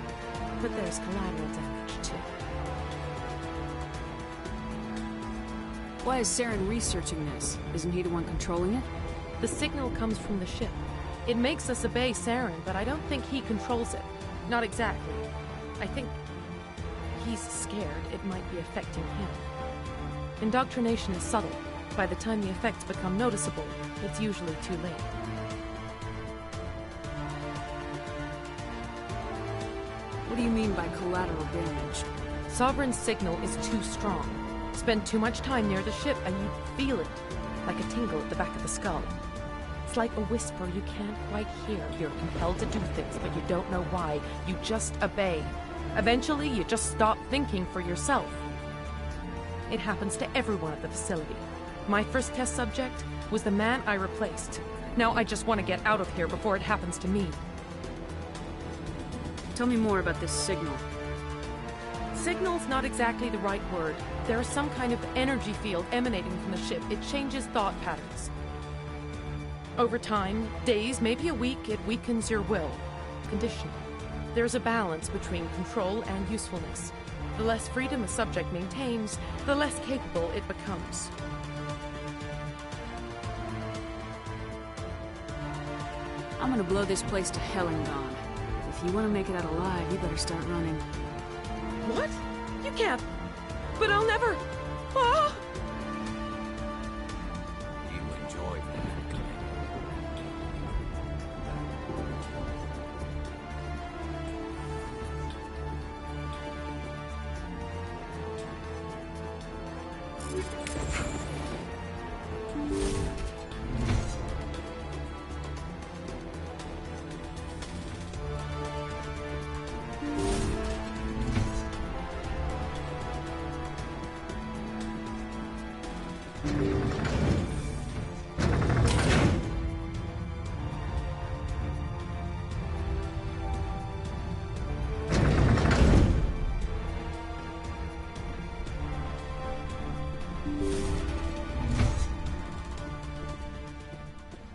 But there's collateral damage, too. Why is Saren researching this? Isn't he the one controlling it? The signal comes from the ship. It makes us obey Saren, but I don't think he controls it. Not exactly. I think he's scared it might be affecting him. Indoctrination is subtle. By the time the effects become noticeable, it's usually too late. What do you mean by collateral damage? Sovereign's signal is too strong. Spend too much time near the ship and you feel it, like a tingle at the back of the skull. It's like a whisper you can't quite hear. You're compelled to do things, but you don't know why. You just obey. Eventually, you just stop thinking for yourself. It happens to everyone at the facility. My first test subject was the man I replaced. Now I just want to get out of here before it happens to me. Tell me more about this signal. Signal's not exactly the right word. There is some kind of energy field emanating from the ship. It changes thought patterns. Over time, days, maybe a week, it weakens your will. Conditioning. There's a balance between control and usefulness. The less freedom a subject maintains, the less capable it becomes. I'm gonna blow this place to hell and gone. If you want to make it out alive, you better start running. What? You can't. But I'll never. Ah! You enjoyed that.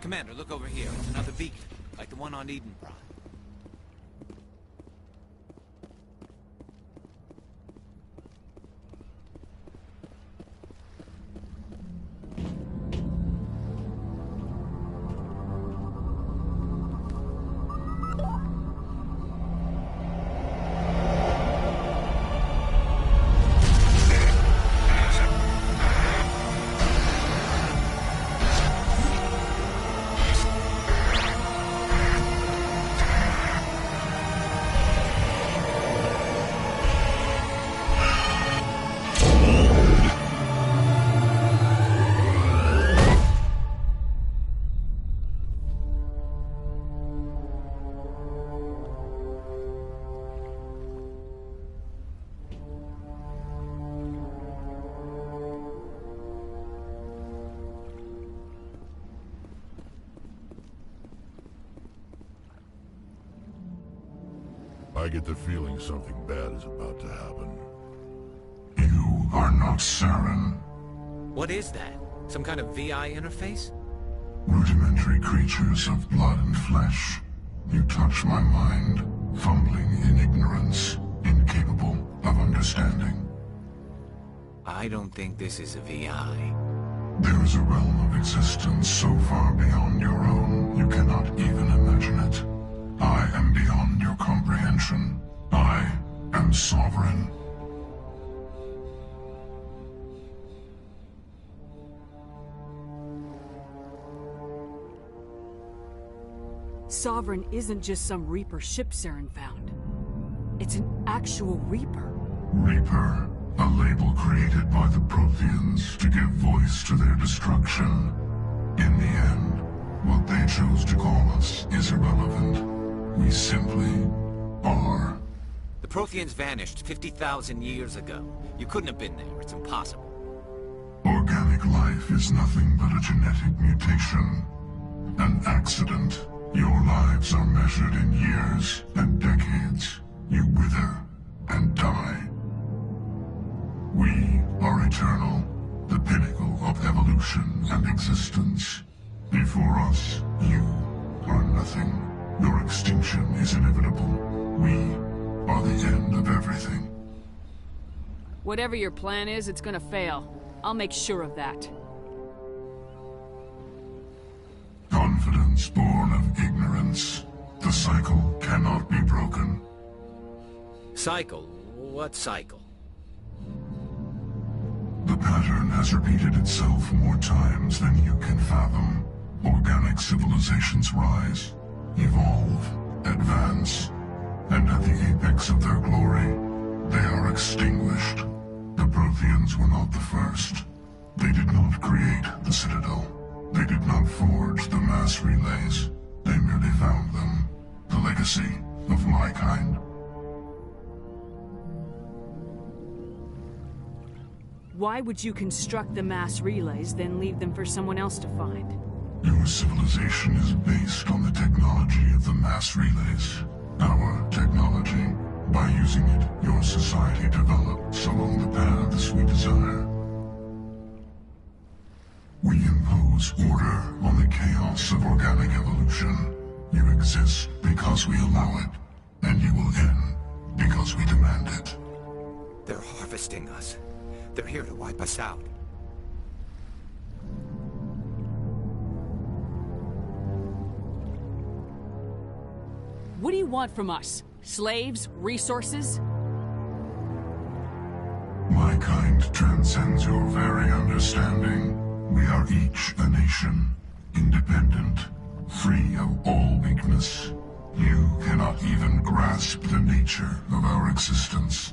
Commander, look over here. It's another beacon, like the one on Eden Prime. I get the feeling something bad is about to happen. You are not Saren. What is that? Some kind of VI interface? Rudimentary creatures of blood and flesh. You touch my mind, fumbling in ignorance, incapable of understanding. I don't think this is a VI. There is a realm of existence so far beyond your own, you cannot even imagine it. I am beyond your comprehension. I am sovereign. Sovereign isn't just some Reaper ship Saren found. It's an actual Reaper. Reaper, a label created by the Protheans to give voice to their destruction. In the end, what they chose to call us is irrelevant. We simply are. The Protheans vanished 50,000 years ago. You couldn't have been there. It's impossible. Organic life is nothing but a genetic mutation. An accident. Your lives are measured in years and decades. You wither and die. We are eternal, the pinnacle of evolution and existence. Before us, you are nothing. Your extinction is inevitable. We are the end of everything. Whatever your plan is, it's gonna fail. I'll make sure of that. Confidence born of ignorance. The cycle cannot be broken. Cycle? What cycle? The pattern has repeated itself more times than you can fathom. Organic civilizations rise, evolve, advance, and at the apex of their glory, they are extinguished. The Protheans were not the first. They did not create the Citadel. They did not forge the mass relays. They merely found them. The legacy of my kind. Why would you construct the mass relays, then leave them for someone else to find? Your civilization is based on the technology of the mass relays. Our technology. By using it, your society develops along the paths we desire. We impose order on the chaos of organic evolution. You exist because we allow it, and you will end because we demand it. They're harvesting us. They're here to wipe us out. What do you want from us? Slaves? Resources? My kind transcends your very understanding. We are each a nation, independent, free of all weakness. You cannot even grasp the nature of our existence.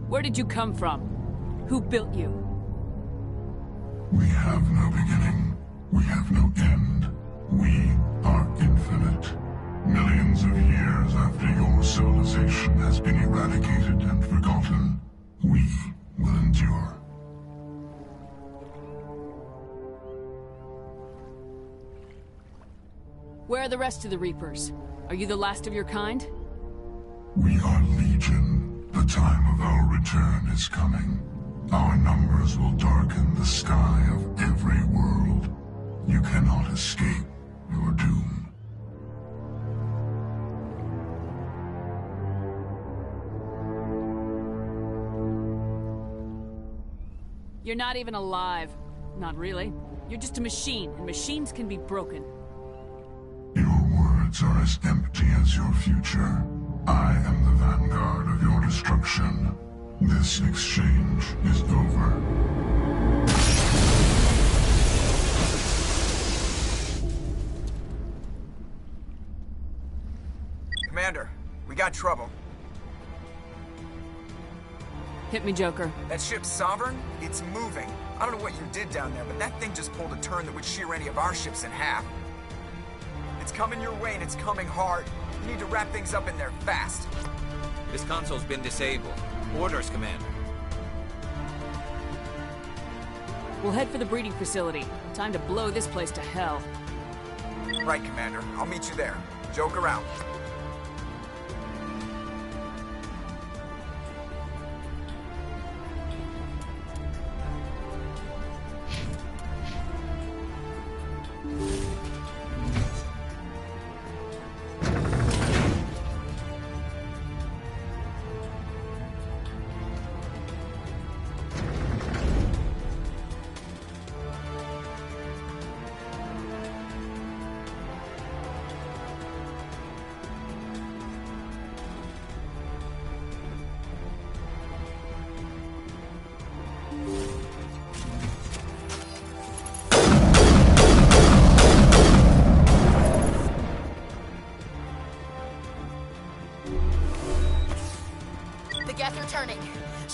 Where did you come from? Who built you? We have no beginning. We have no end. We are infinite. Millions of years after your civilization has been eradicated and forgotten, we will endure. Where are the rest of the Reapers? Are you the last of your kind? We are Legion. The time of our return is coming. Our numbers will darken the sky of every world. You cannot escape your doom. You're not even alive. Not really. You're just a machine, and machines can be broken. Your words are as empty as your future. I am the vanguard of your destruction. This exchange is over. Commander, we got trouble. Hit me, Joker. That ship's Sovereign? It's moving. I don't know what you did down there, but that thing just pulled a turn that would shear any of our ships in half. It's coming your way, and it's coming hard. You need to wrap things up in there fast. This console's been disabled. Orders, Commander. We'll head for the breeding facility. Time to blow this place to hell. Right, Commander. I'll meet you there. Joker out.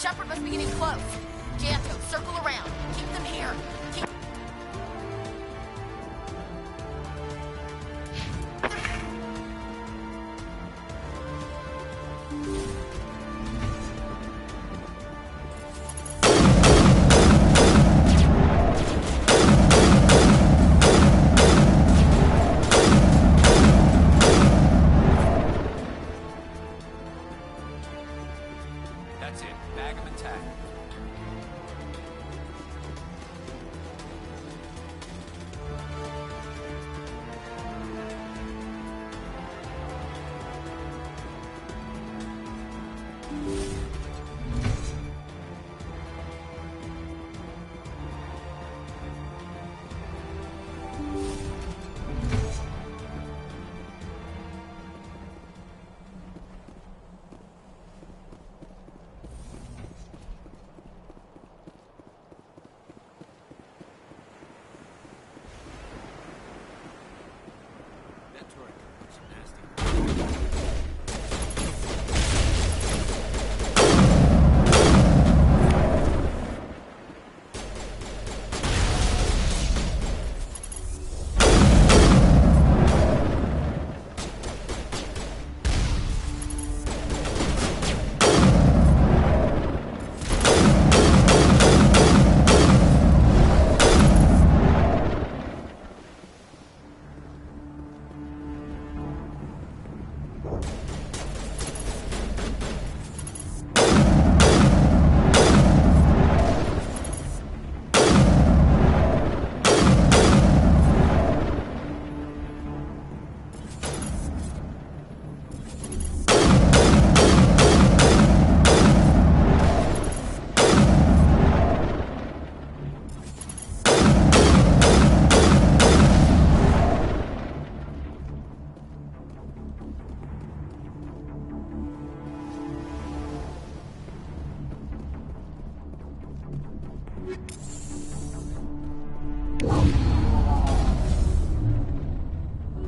Shepard must be getting close. Janto, circle around. Keep them here. Keep... That's it. Bag them intact.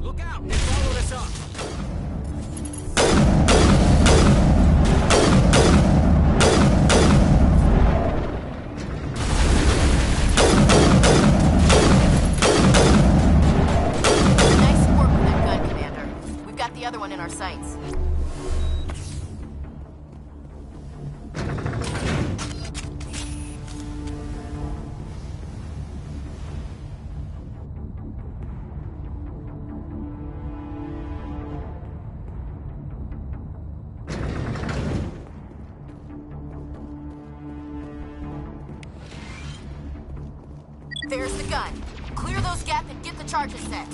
Look out! They followed us up! Nice work with that gun, Commander. We've got the other one in our sights. There's the gun. Clear those gaps and get the charges set.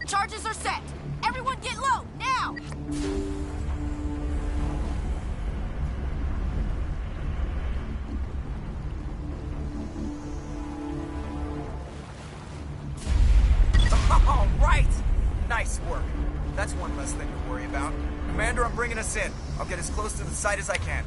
Charges are set! Everyone get low, now! All right! Nice work. That's one less thing to worry about. Commander, I'm bringing us in. I'll get as close to the site as I can.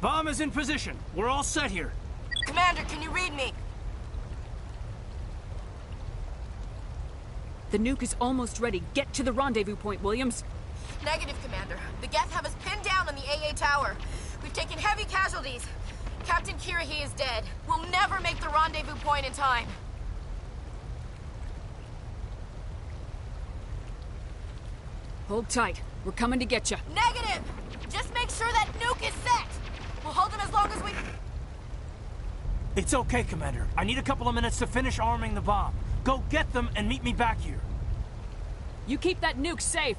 Bomb is in position. We're all set here. Commander, can you read me? The nuke is almost ready. Get to the rendezvous point, Williams. Negative, Commander. The Geth have us pinned down on the AA tower. We've taken heavy casualties. Captain Kirrahe is dead. We'll never make the rendezvous point in time. Hold tight. We're coming to get you. Negative! Just make sure that nuke is set! We'll hold them as long as we... It's okay, Commander. I need a couple of minutes to finish arming the bomb. Go get them and meet me back here. You keep that nuke safe.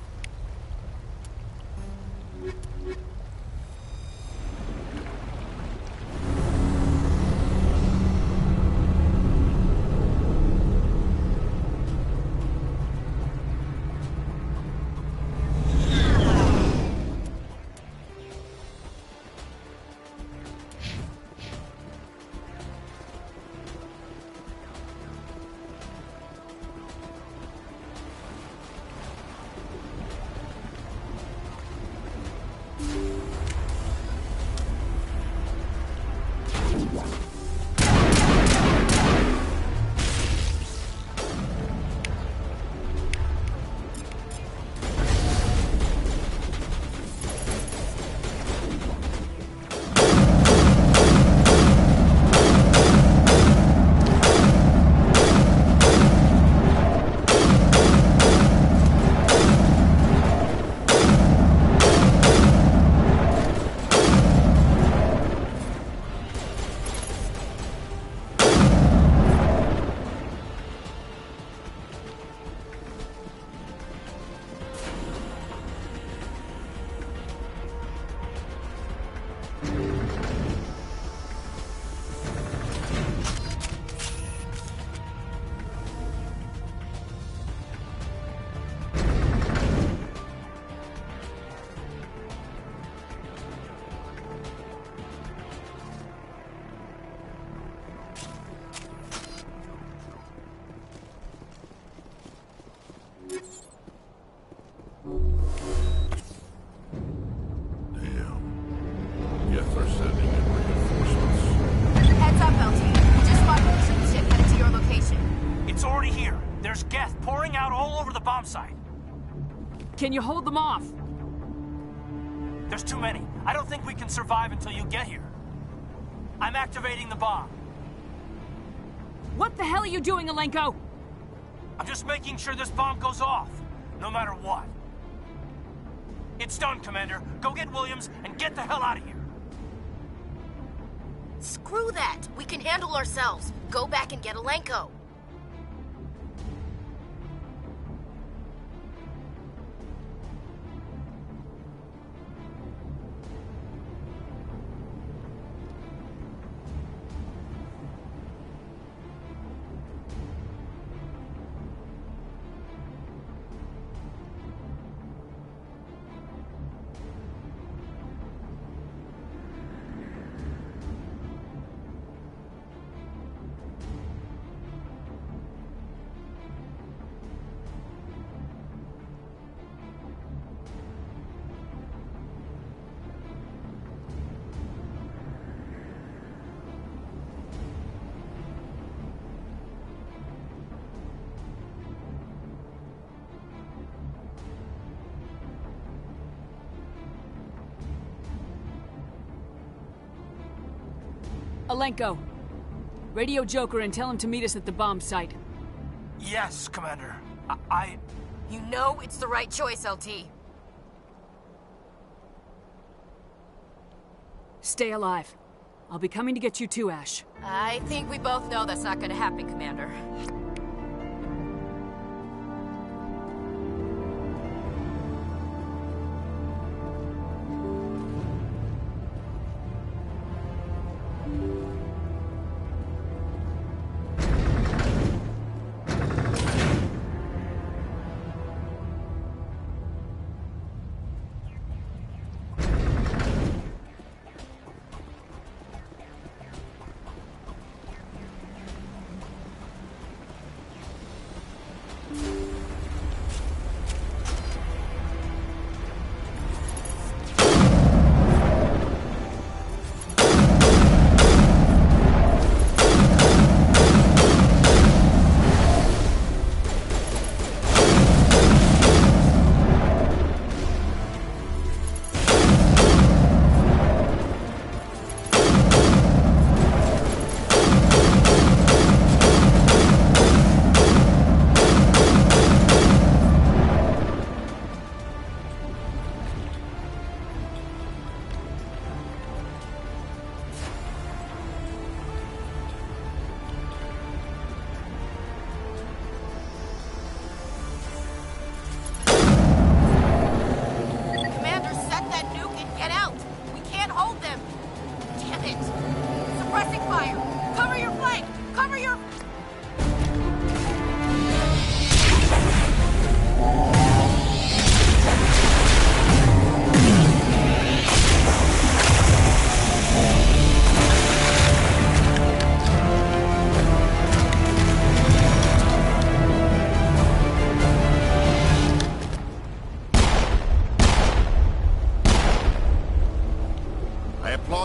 Can you hold them off? There's too many. I don't think we can survive until you get here. I'm activating the bomb. What the hell are you doing, Alenko? I'm just making sure this bomb goes off, no matter what. It's done, Commander. Go get Williams and get the hell out of here. Screw that. We can handle ourselves. Go back and get Alenko. Alenko, radio Joker and tell him to meet us at the bomb site. Yes, Commander. You know it's the right choice, LT. Stay alive. I'll be coming to get you too, Ash. I think we both know that's not gonna happen, Commander.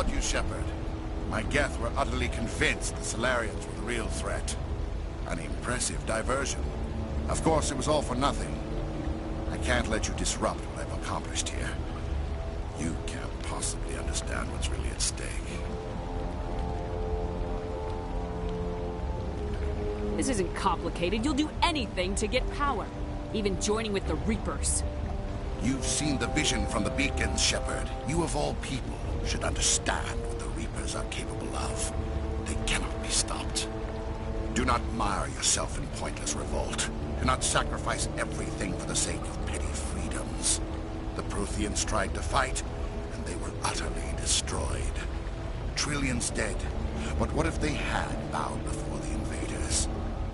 applaud you, Shepard. My Geth were utterly convinced the Salarians were the real threat. An impressive diversion. Of course, it was all for nothing. I can't let you disrupt what I've accomplished here. You can't possibly understand what's really at stake. This isn't complicated. You'll do anything to get power. Even joining with the Reapers. You've seen the vision from the beacons, Shepard. You of all people should understand what the Reapers are capable of. They cannot be stopped. Do not mire yourself in pointless revolt. Do not sacrifice everything for the sake of petty freedoms. The Protheans tried to fight, and they were utterly destroyed. Trillions dead. But what if they had bowed before the invaders?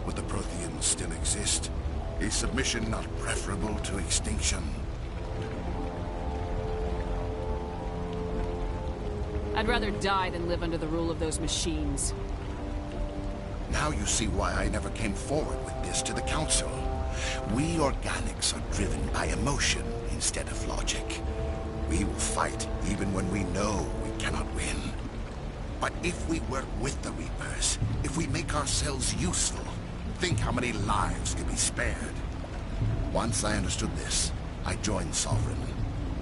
Would the Protheans still exist? Is submission not preferable to extinction? I'd rather die than live under the rule of those machines. Now you see why I never came forward with this to the Council. We organics are driven by emotion instead of logic. We will fight even when we know we cannot win. But if we work with the Reapers, if we make ourselves useful, think how many lives could be spared. Once I understood this, I joined Sovereign,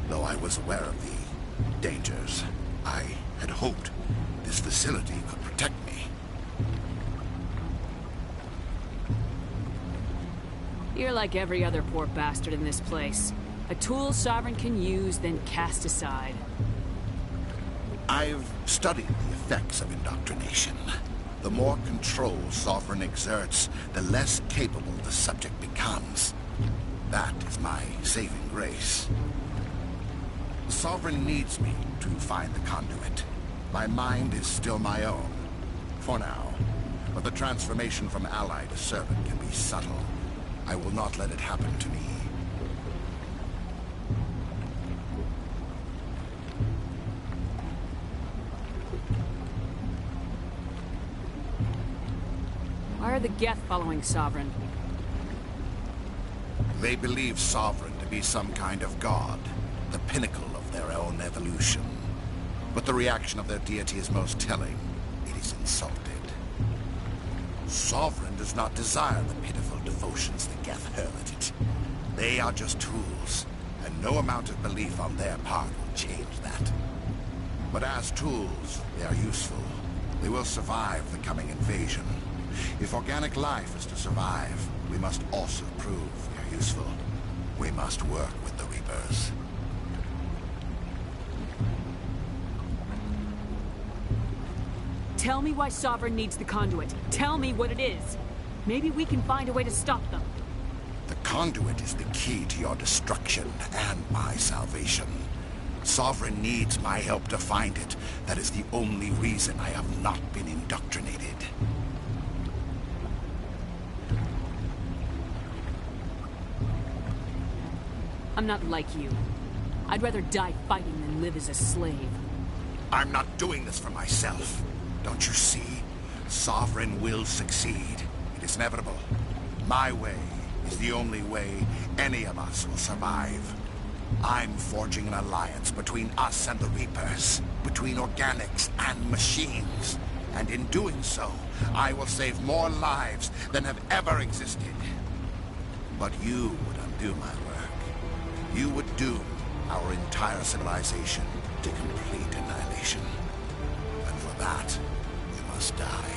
though I was aware of the dangers. I had hoped this facility could protect me. You're like every other poor bastard in this place. A tool Sovereign can use, then cast aside. I've studied the effects of indoctrination. The more control Sovereign exerts, the less capable the subject becomes. That is my saving grace. Sovereign needs me to find the conduit. My mind is still my own, for now. But the transformation from ally to servant can be subtle. I will not let it happen to me. Why are the Geth following Sovereign? They believe Sovereign to be some kind of god, the pinnacle of their own evolution. But the reaction of their deity is most telling. It is insulted. Sovereign does not desire the pitiful devotions the Geth hurl at it. They are just tools, and no amount of belief on their part will change that. But as tools, they are useful. They will survive the coming invasion. If organic life is to survive, we must also prove we are useful. We must work with the Reapers. Tell me why Sovereign needs the conduit. Tell me what it is. Maybe we can find a way to stop them. The conduit is the key to your destruction and my salvation. Sovereign needs my help to find it. That is the only reason I have not been indoctrinated. I'm not like you. I'd rather die fighting than live as a slave. I'm not doing this for myself. Don't you see? Sovereign will succeed. It is inevitable. My way is the only way any of us will survive. I'm forging an alliance between us and the Reapers, between organics and machines. And in doing so, I will save more lives than have ever existed. But you would undo my work. You would doom our entire civilization to complete annihilation. And for that, you must die.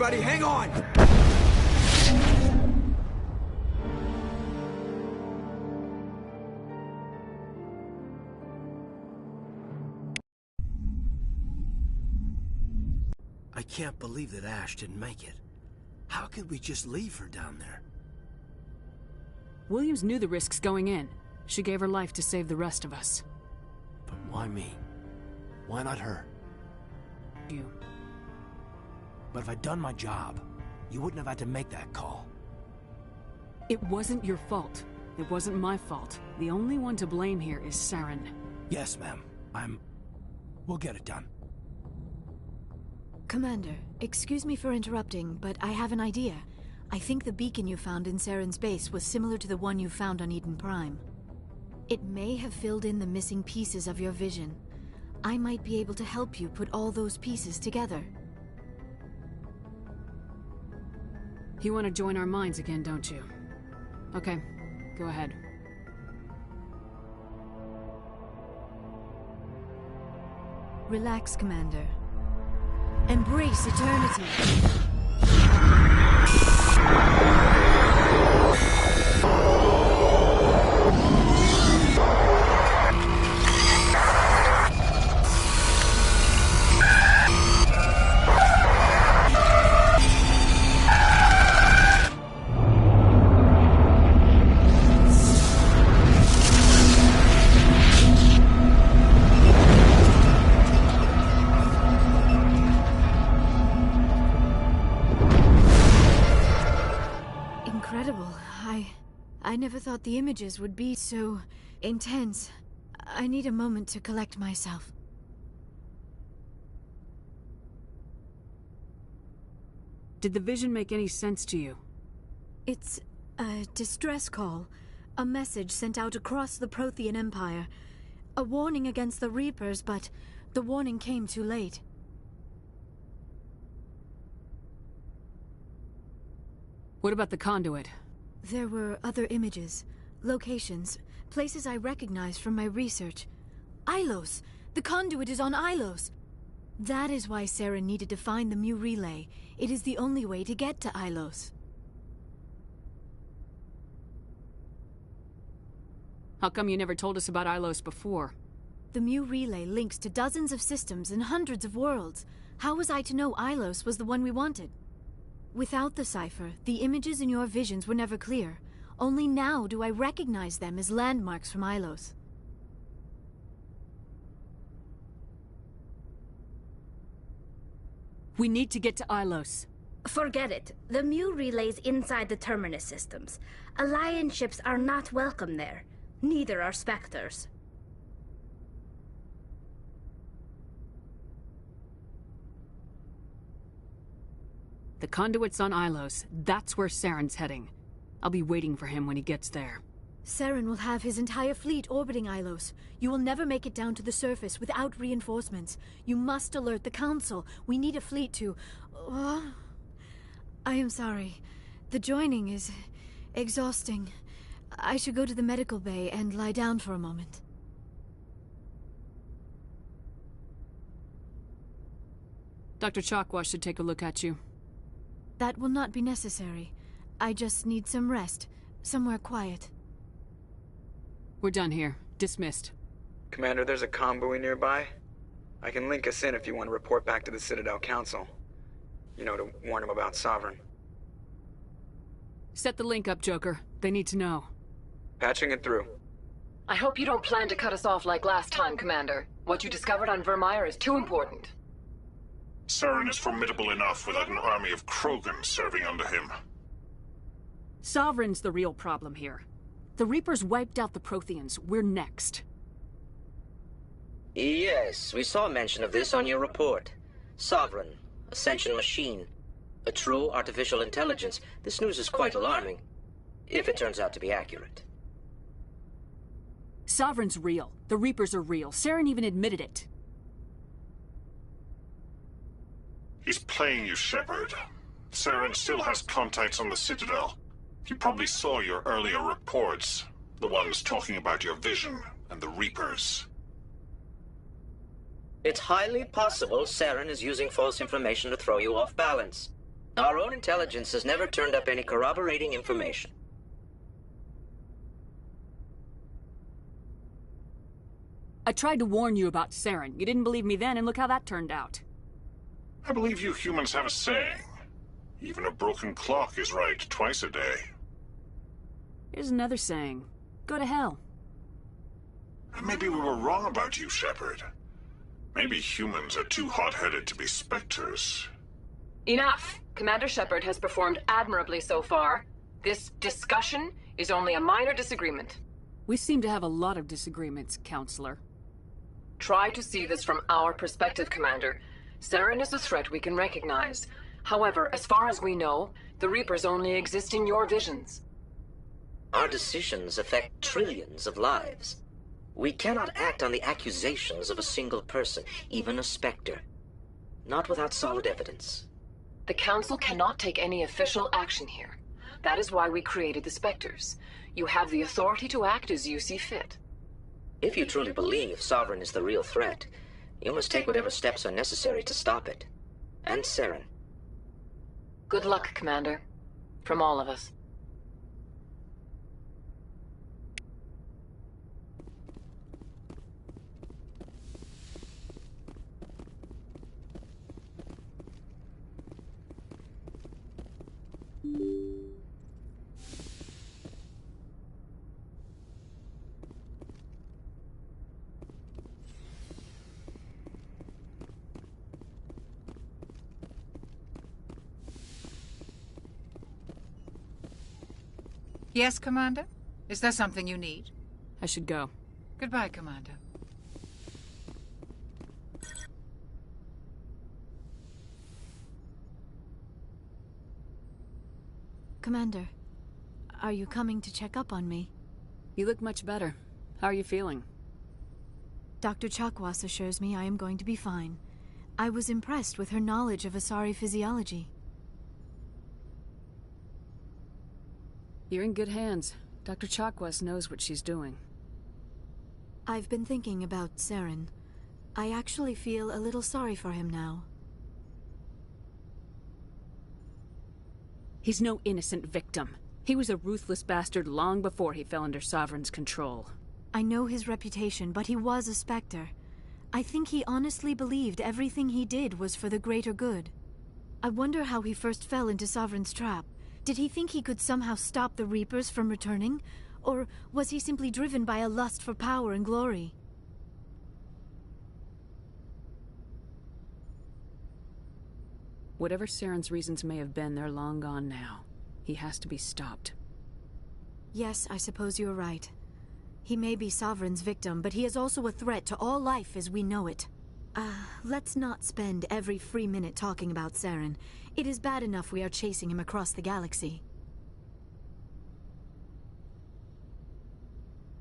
everybody, hang on! I can't believe that Ash didn't make it. How could we just leave her down there? Williams knew the risks going in. She gave her life to save the rest of us. But why me? Why not her? You. But if I'd done my job, you wouldn't have had to make that call. It wasn't your fault. It wasn't my fault. The only one to blame here is Saren. Yes, ma'am. We'll get it done. Commander, excuse me for interrupting, but I have an idea. I think the beacon you found in Saren's base was similar to the one you found on Eden Prime. It may have filled in the missing pieces of your vision. I might be able to help you put all those pieces together. You want to join our minds again, don't you? Okay, go ahead. Relax, Commander. Embrace eternity. I never thought the images would be so intense. I need a moment to collect myself. Did the vision make any sense to you? It's a distress call. A message sent out across the Prothean Empire. A warning against the Reapers, but the warning came too late. What about the conduit? There were other images, locations, places I recognized from my research. Ilos! The conduit is on Ilos! That is why Saren needed to find the Mu Relay. It is the only way to get to Ilos. How come you never told us about Ilos before? The Mu Relay links to dozens of systems and hundreds of worlds. How was I to know Ilos was the one we wanted? Without the cipher, the images in your visions were never clear. Only now do I recognize them as landmarks from Ilos. We need to get to Ilos. Forget it. The Mu Relay's inside the Terminus systems. Alliance ships are not welcome there. Neither are Spectres. The conduit's on Ilos. That's where Saren's heading. I'll be waiting for him when he gets there. Saren will have his entire fleet orbiting Ilos. You will never make it down to the surface without reinforcements. You must alert the Council. We need a fleet to... I am sorry. The joining is exhausting. I should go to the medical bay and lie down for a moment. Dr. Chakwas should take a look at you. That will not be necessary. I just need some rest. Somewhere quiet. We're done here. Dismissed. Commander, there's a convoy nearby. I can link us in if you want to report back to the Citadel Council. You know, to warn them about Sovereign. Set the link up, Joker. They need to know. Patching it through. I hope you don't plan to cut us off like last time, Commander. What you discovered on Virmire is too important. Saren is formidable enough without an army of Krogan serving under him. Sovereign's the real problem here. The Reapers wiped out the Protheans. We're next. Yes, we saw mention of this on your report. Sovereign, Ascension machine, a true artificial intelligence. This news is quite alarming, if it turns out to be accurate. Sovereign's real. The Reapers are real. Saren even admitted it. He's playing you, Shepard. Saren still has contacts on the Citadel. He probably saw your earlier reports, the ones talking about your vision and the Reapers. It's highly possible Saren is using false information to throw you off balance. Our own intelligence has never turned up any corroborating information. I tried to warn you about Saren. You didn't believe me then, and look how that turned out. I believe you humans have a saying. Even a broken clock is right twice a day. Here's another saying. Go to hell. Maybe we were wrong about you, Shepard. Maybe humans are too hot-headed to be Spectres. Enough! Commander Shepard has performed admirably so far. This discussion is only a minor disagreement. We seem to have a lot of disagreements, Counselor. Try to see this from our perspective, Commander. Saren is a threat we can recognize. However, as far as we know, the Reapers only exist in your visions. Our decisions affect trillions of lives. We cannot act on the accusations of a single person, even a Spectre. Not without solid evidence. The Council cannot take any official action here. That is why we created the Spectres. You have the authority to act as you see fit. If you truly believe Sovereign is the real threat, you must take whatever steps are necessary to stop it. And Saren. Good luck, Commander. From all of us. Yes, Commander? Is there something you need? I should go. Goodbye, Commander. Commander, are you coming to check up on me? You look much better. How are you feeling? Dr. Chakwas assures me I am going to be fine. I was impressed with her knowledge of Asari physiology. You're in good hands. Dr. Chakwas knows what she's doing. I've been thinking about Saren. I actually feel a little sorry for him now. He's no innocent victim. He was a ruthless bastard long before he fell under Sovereign's control. I know his reputation, but he was a Spectre. I think he honestly believed everything he did was for the greater good. I wonder how he first fell into Sovereign's trap. Did he think he could somehow stop the Reapers from returning? Or was he simply driven by a lust for power and glory? Whatever Saren's reasons may have been, they're long gone now. He has to be stopped. Yes, I suppose you're right. He may be Sovereign's victim, but he is also a threat to all life as we know it. Let's not spend every free minute talking about Saren. It is bad enough we are chasing him across the galaxy.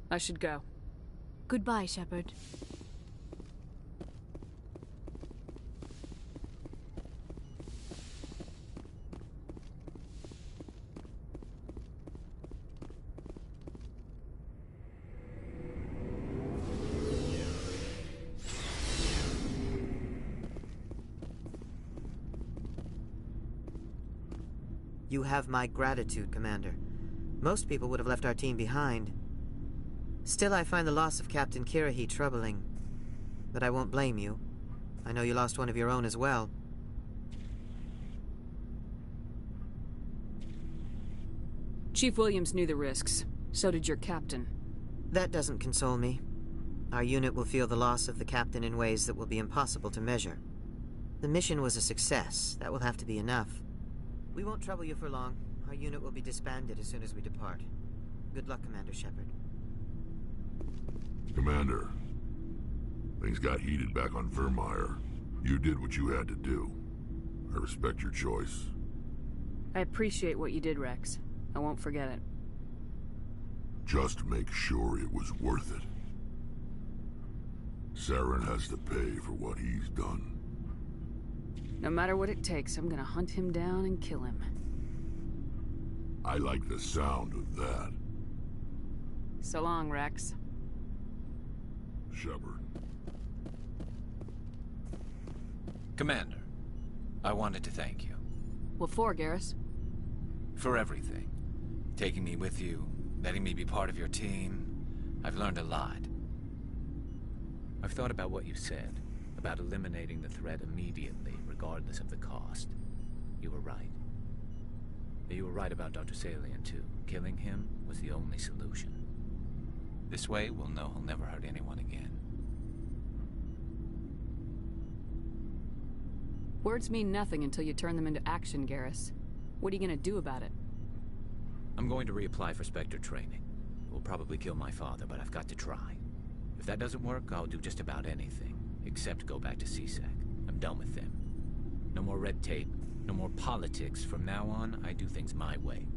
I should go. Goodbye, Shepard. You have my gratitude, Commander. Most people would have left our team behind. Still, I find the loss of Captain Kirrahe troubling. But I won't blame you. I know you lost one of your own as well. Chief Williams knew the risks. So did your captain. That doesn't console me. Our unit will feel the loss of the captain in ways that will be impossible to measure. The mission was a success. That will have to be enough. We won't trouble you for long. Our unit will be disbanded as soon as we depart. Good luck, Commander Shepard. Commander, things got heated back on Vermeer. You did what you had to do. I respect your choice. I appreciate what you did, Rex. I won't forget it. Just make sure it was worth it. Saren has to pay for what he's done. No matter what it takes, I'm gonna hunt him down and kill him. I like the sound of that. So long, Rex. Shepard. Commander, I wanted to thank you. What for, Garrus? For everything. Taking me with you, letting me be part of your team. I've learned a lot. I've thought about what you said, about eliminating the threat immediately, regardless of the cost. You were right. You were right about Dr. Salian, too. Killing him was the only solution. This way, we'll know he'll never hurt anyone again. Words mean nothing until you turn them into action, Garrus. What are you gonna do about it? I'm going to reapply for Spectre training. It will probably kill my father, but I've got to try. If that doesn't work, I'll do just about anything, except go back to C-Sec. I'm done with them. No more red tape, no more politics. From now on, I do things my way.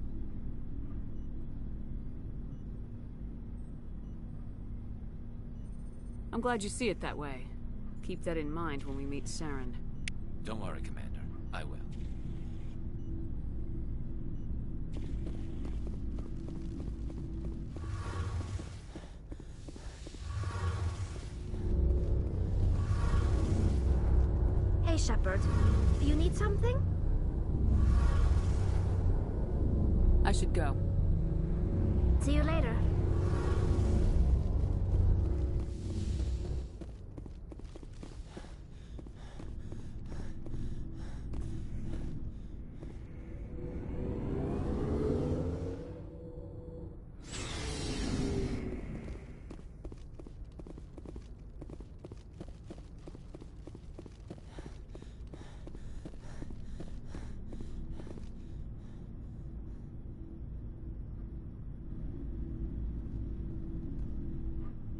I'm glad you see it that way. Keep that in mind when we meet Saren. Don't worry, Commander. I will. Hey, Shepard. You need something? I should go. See you later.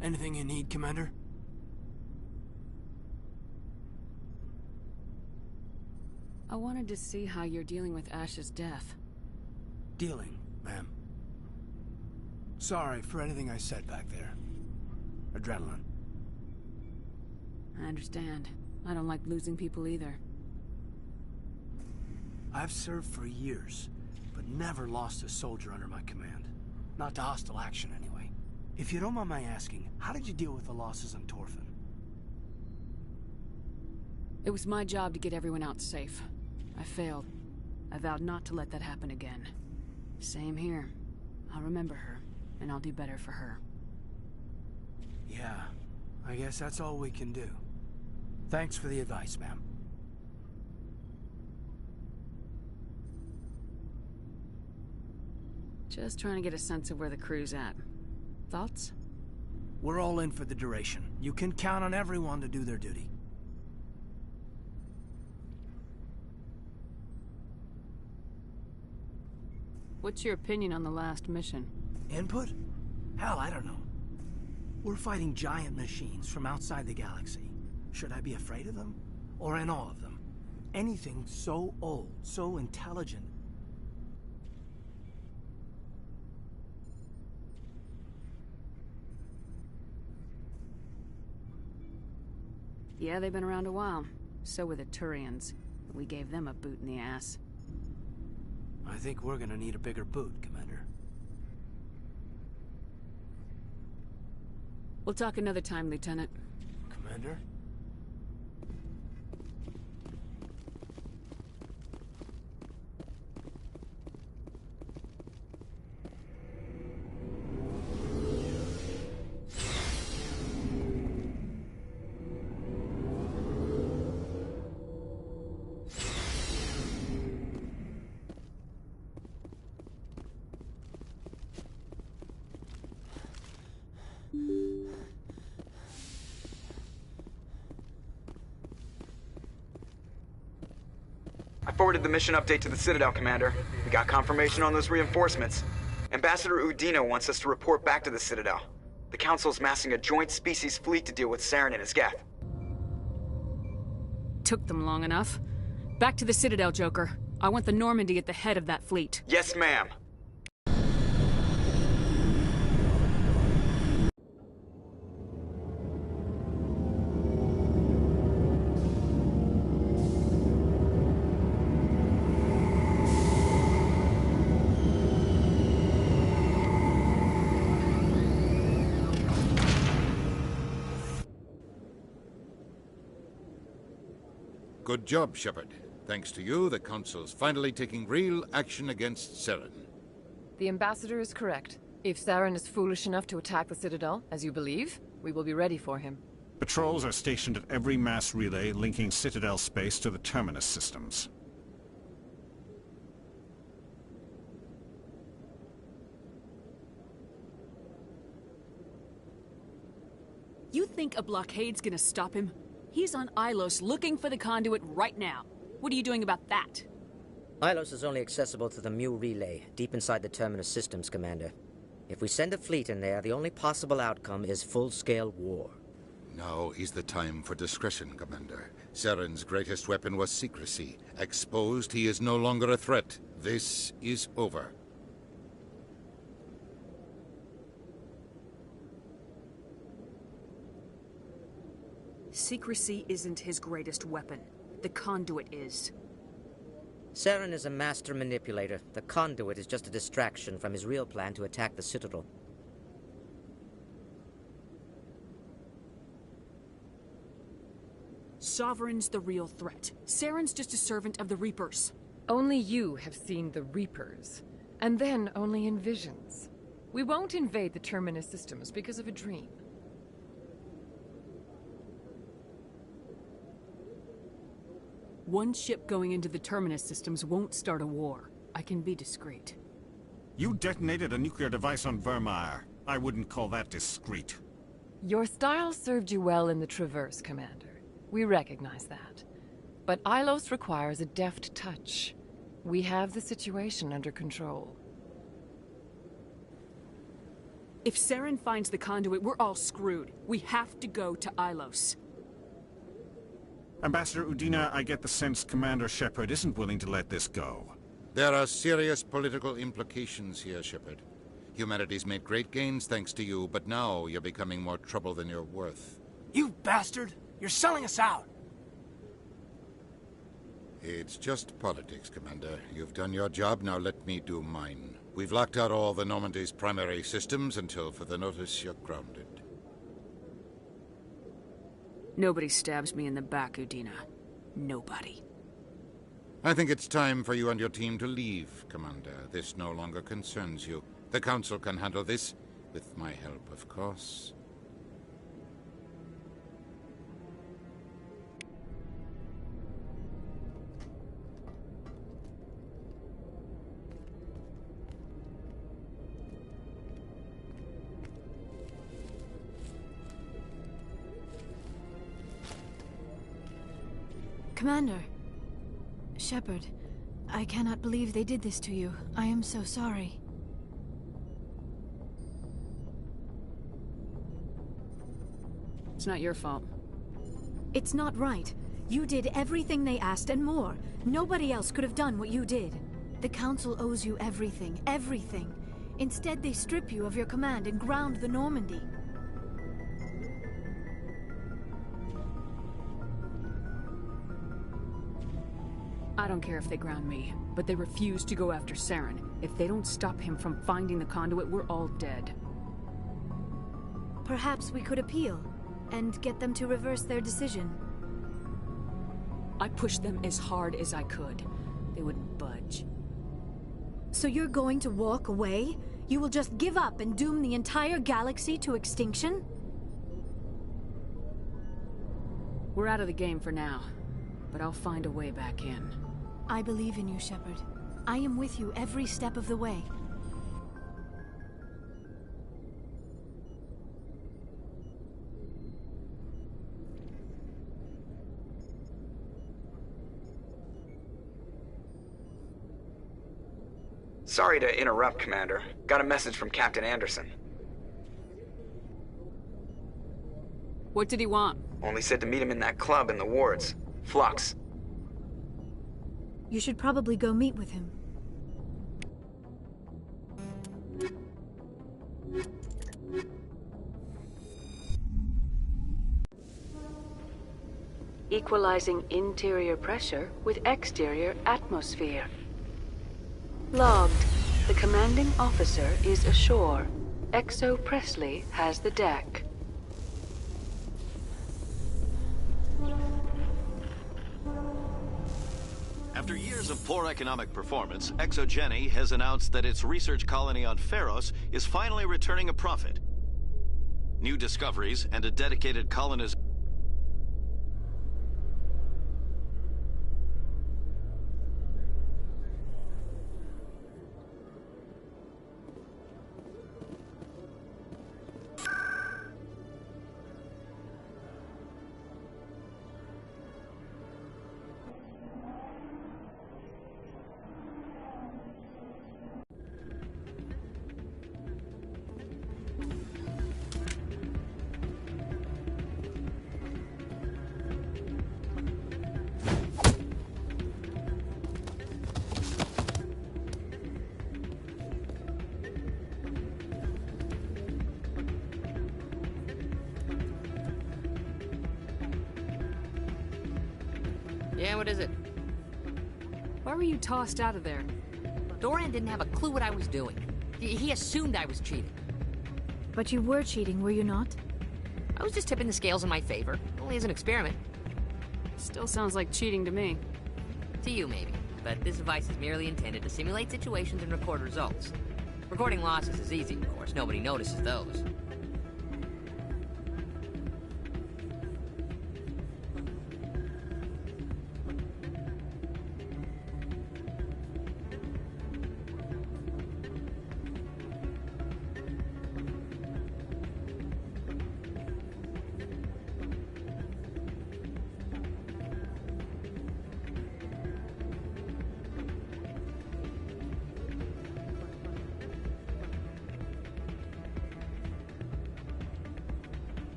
Anything you need, Commander? I wanted to see how you're dealing with Ash's death. Dealing, ma'am. Sorry for anything I said back there. Adrenaline. I understand. I don't like losing people either. I've served for years, but never lost a soldier under my command. Not to hostile action, anyway. If you don't mind my asking, how did you deal with the losses on Torfin? It was my job to get everyone out safe. I failed. I vowed not to let that happen again. Same here. I'll remember her, and I'll do better for her. Yeah, I guess that's all we can do. Thanks for the advice, ma'am. Just trying to get a sense of where the crew's at. Thoughts? We're all in for the duration. You can count on everyone to do their duty. What's your opinion on the last mission? Input? Hell, I don't know. We're fighting giant machines from outside the galaxy. Should I be afraid of them? Or in awe of them? Anything so old, so intelligent. Yeah, they've been around a while. So were the Turians. We gave them a boot in the ass. I think we're gonna need a bigger boot, Commander. We'll talk another time, Lieutenant. Commander? I forwarded the mission update to the Citadel, Commander. We got confirmation on those reinforcements. Ambassador Udino wants us to report back to the Citadel. The Council's massing a joint species fleet to deal with Saren and his Geth. Took them long enough. Back to the Citadel, Joker. I want the Normandy at the head of that fleet. Yes, ma'am. Good job, Shepard. Thanks to you, the Council's finally taking real action against Saren. The Ambassador is correct. If Saren is foolish enough to attack the Citadel, as you believe, we will be ready for him. Patrols are stationed at every mass relay linking Citadel space to the Terminus systems. You think a blockade's gonna stop him? He's on Ilos looking for the conduit right now. What are you doing about that? Ilos is only accessible to the Mu relay, deep inside the Terminus systems, Commander. If we send a fleet in there, the only possible outcome is full-scale war. Now is the time for discretion, Commander. Saren's greatest weapon was secrecy. Exposed, he is no longer a threat. This is over. Secrecy isn't his greatest weapon. The conduit is. Saren is a master manipulator. The conduit is just a distraction from his real plan to attack the Citadel. Sovereign's the real threat. Saren's just a servant of the Reapers. Only you have seen the Reapers, and then only in visions. We won't invade the Terminus systems because of a dream. One ship going into the Terminus systems won't start a war. I can be discreet. You detonated a nuclear device on Vermeer. I wouldn't call that discreet. Your style served you well in the Traverse, Commander. We recognize that. But Ilos requires a deft touch. We have the situation under control. If Saren finds the conduit, we're all screwed. We have to go to Ilos. Ambassador Udina, I get the sense Commander Shepard isn't willing to let this go. There are serious political implications here, Shepard. Humanity's made great gains thanks to you, but now you're becoming more trouble than you're worth. You bastard! You're selling us out! It's just politics, Commander. You've done your job, now let me do mine. We've locked out all the Normandy's primary systems until further notice you're grounded. Nobody stabs me in the back, Udina. Nobody. I think it's time for you and your team to leave, Commander. This no longer concerns you. The Council can handle this, with my help, of course. Commander. Shepard, I cannot believe they did this to you. I am so sorry. It's not your fault. It's not right. You did everything they asked and more. Nobody else could have done what you did. The Council owes you everything, everything. Instead, they strip you of your command and ground the Normandy. I don't care if they ground me, but they refuse to go after Saren. If they don't stop him from finding the conduit, we're all dead. Perhaps we could appeal, and get them to reverse their decision. I pushed them as hard as I could. They wouldn't budge. So you're going to walk away? You will just give up and doom the entire galaxy to extinction? We're out of the game for now, but I'll find a way back in. I believe in you, Shepard. I am with you every step of the way. Sorry to interrupt, Commander. Got a message from Captain Anderson. What did he want? Only said to meet him in that club in the wards. Flux. You should probably go meet with him. Equalizing interior pressure with exterior atmosphere. Logged. The commanding officer is ashore. Exo Presley has the deck. After years of poor economic performance, Exogeny has announced that its research colony on Pharos is finally returning a profit. New discoveries and a dedicated colonist. Yeah, what is it? Why were you tossed out of there? Doran didn't have a clue what I was doing. He assumed I was cheating. But you were cheating, were you not? I was just tipping the scales in my favor, only as an experiment. Still sounds like cheating to me. To you, maybe. But this device is merely intended to simulate situations and record results. Recording losses is easy, of course. Nobody notices those.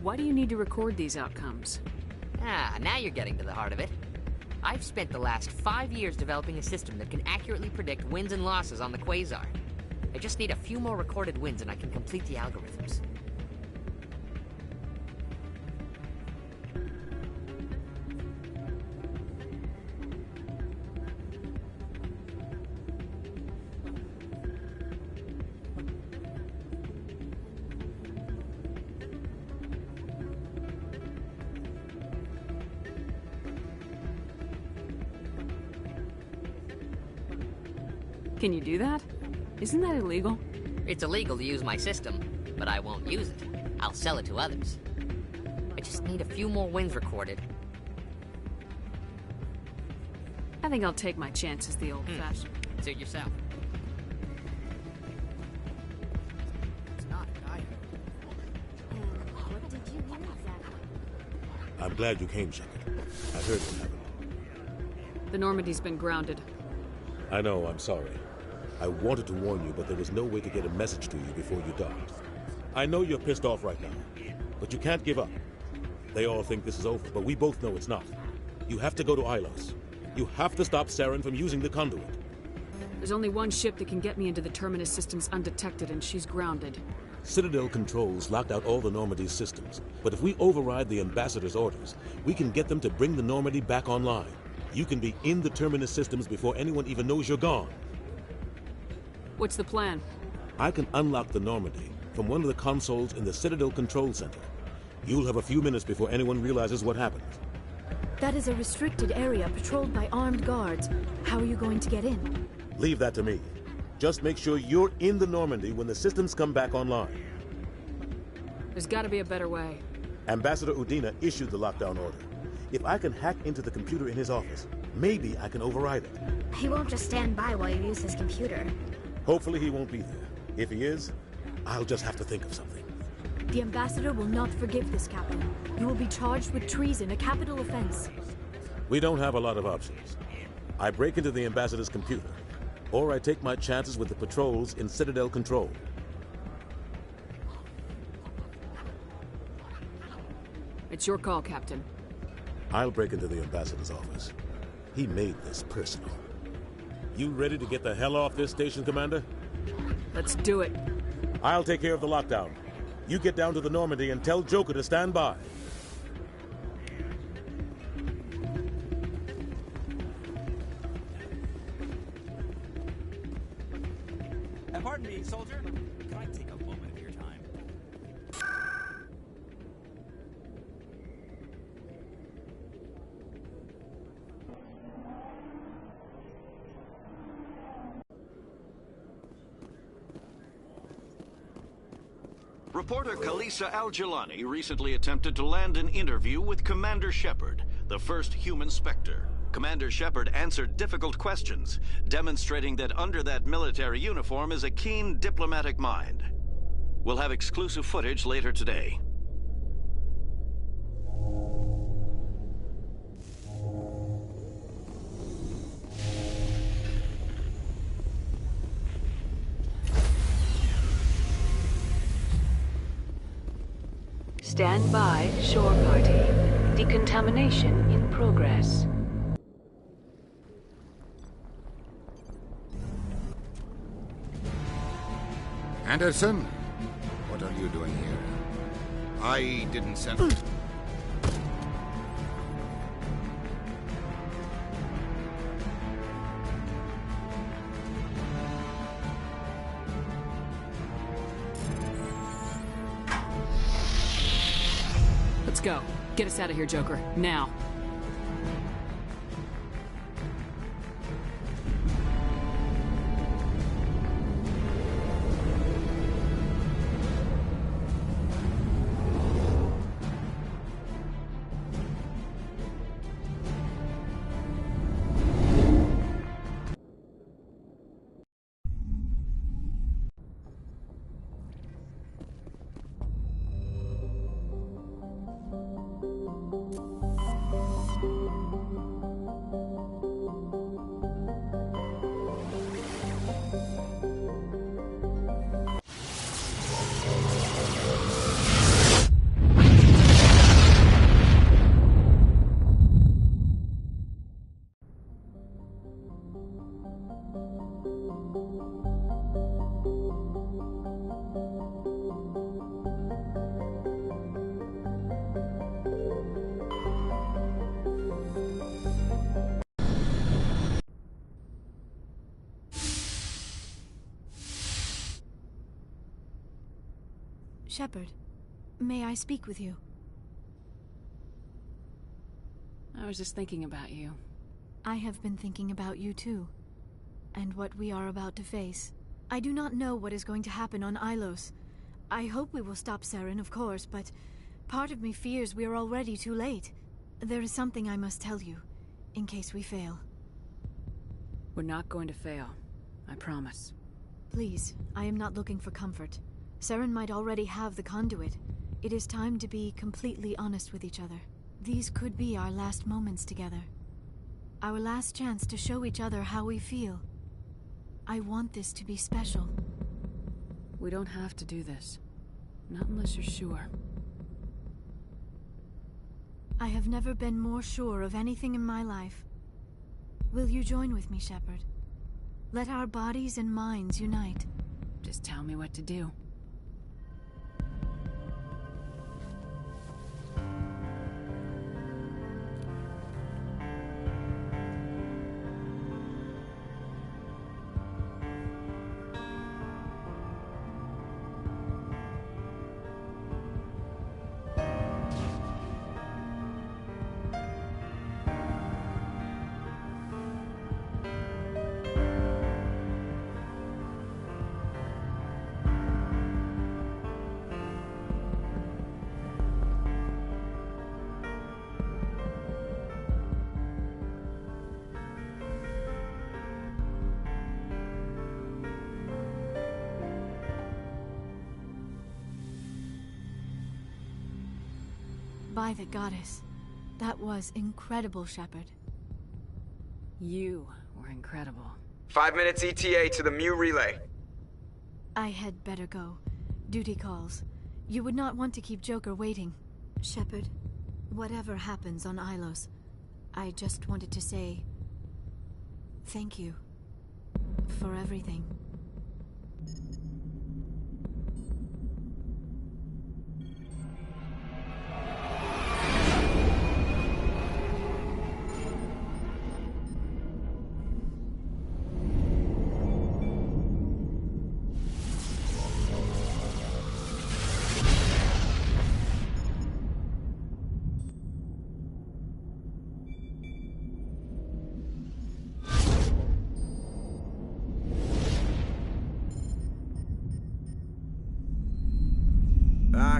Why do you need to record these outcomes? Ah, now you're getting to the heart of it. I've spent the last 5 years developing a system that can accurately predict wins and losses on the Quasar. I just need a few more recorded wins and I can complete the algorithms. Can you do that? Isn't that illegal? It's illegal to use my system, but I won't use it. I'll sell it to others. I just need a few more wins recorded. I think I'll take my chances the old-fashioned. Suit yourself. It's not dire. What did you hear exactly? I'm glad you came, Shepard. I heard what happened. The Normandy's been grounded. I know, I'm sorry. I wanted to warn you, but there was no way to get a message to you before you docked. I know you're pissed off right now, but you can't give up. They all think this is over, but we both know it's not. You have to go to Ilos. You have to stop Saren from using the conduit. There's only one ship that can get me into the Terminus systems undetected, and she's grounded. Citadel controls locked out all the Normandy's systems, but if we override the Ambassador's orders, we can get them to bring the Normandy back online. You can be in the Terminus systems before anyone even knows you're gone. What's the plan? I can unlock the Normandy from one of the consoles in the Citadel Control Center. You'll have a few minutes before anyone realizes what happened. That is a restricted area patrolled by armed guards. How are you going to get in? Leave that to me. Just make sure you're in the Normandy when the systems come back online. There's gotta be a better way. Ambassador Udina issued the lockdown order. If I can hack into the computer in his office, maybe I can override it. He won't just stand by while you use his computer. Hopefully he won't be there. If he is, I'll just have to think of something. The Ambassador will not forgive this, Captain. You will be charged with treason, a capital offense. We don't have a lot of options. I break into the Ambassador's computer, or I take my chances with the patrols in Citadel Control. It's your call, Captain. I'll break into the ambassador's office. He made this personal. You ready to get the hell off this station, Commander? Let's do it. I'll take care of the lockdown. You get down to the Normandy and tell Joker to stand by. Pardon me, soldier. Can I take a moment of your time? Reporter Kalisa Al-Jilani recently attempted to land an interview with Commander Shepard, the first human Spectre. Commander Shepard answered difficult questions, demonstrating that under that military uniform is a keen diplomatic mind. We'll have exclusive footage later today. Stand by, shore party. Decontamination in progress. Anderson, what are you doing here? I didn't send... Let's go. Get us out of here, Joker. Now. Shepard, may I speak with you? I was just thinking about you. I have been thinking about you too, and what we are about to face. I do not know what is going to happen on Ilos. I hope we will stop Saren, of course, but part of me fears we are already too late. There is something I must tell you, in case we fail. We're not going to fail. I promise. Please, I am not looking for comfort. Saren might already have the conduit. It is time to be completely honest with each other. These could be our last moments together. Our last chance to show each other how we feel. I want this to be special. We don't have to do this. Not unless you're sure. I have never been more sure of anything in my life. Will you join with me, Shepard? Let our bodies and minds unite. Just tell me what to do. By the goddess. That was incredible, Shepard. You were incredible. 5 minutes ETA to the Mu relay. I had better go. Duty calls. You would not want to keep Joker waiting. Shepard, whatever happens on Ilos, I just wanted to say thank you for everything.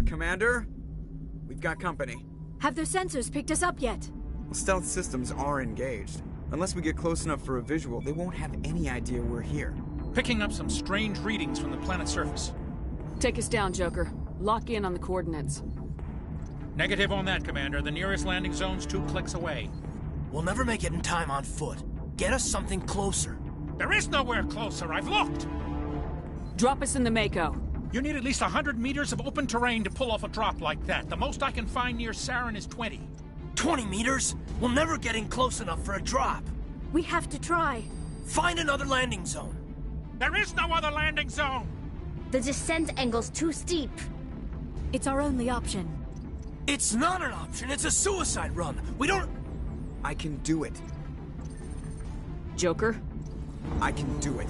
Commander? We've got company. Have their sensors picked us up yet? Well, stealth systems are engaged. Unless we get close enough for a visual, they won't have any idea we're here. Picking up some strange readings from the planet's surface. Take us down, Joker. Lock in on the coordinates. Negative on that, Commander. The nearest landing zone's 2 clicks away. We'll never make it in time on foot. Get us something closer. There is nowhere closer. I've looked. Drop us in the Mako. You need at least 100 meters of open terrain to pull off a drop like that. The most I can find near Saren is 20. 20 meters? We'll never get in close enough for a drop. We have to try. Find another landing zone. There is no other landing zone! The descent angle's too steep. It's our only option. It's not an option. It's a suicide run. We don't... I can do it. Joker? I can do it.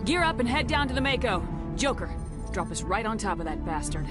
Gear up and head down to the Mako. Joker, drop us right on top of that bastard.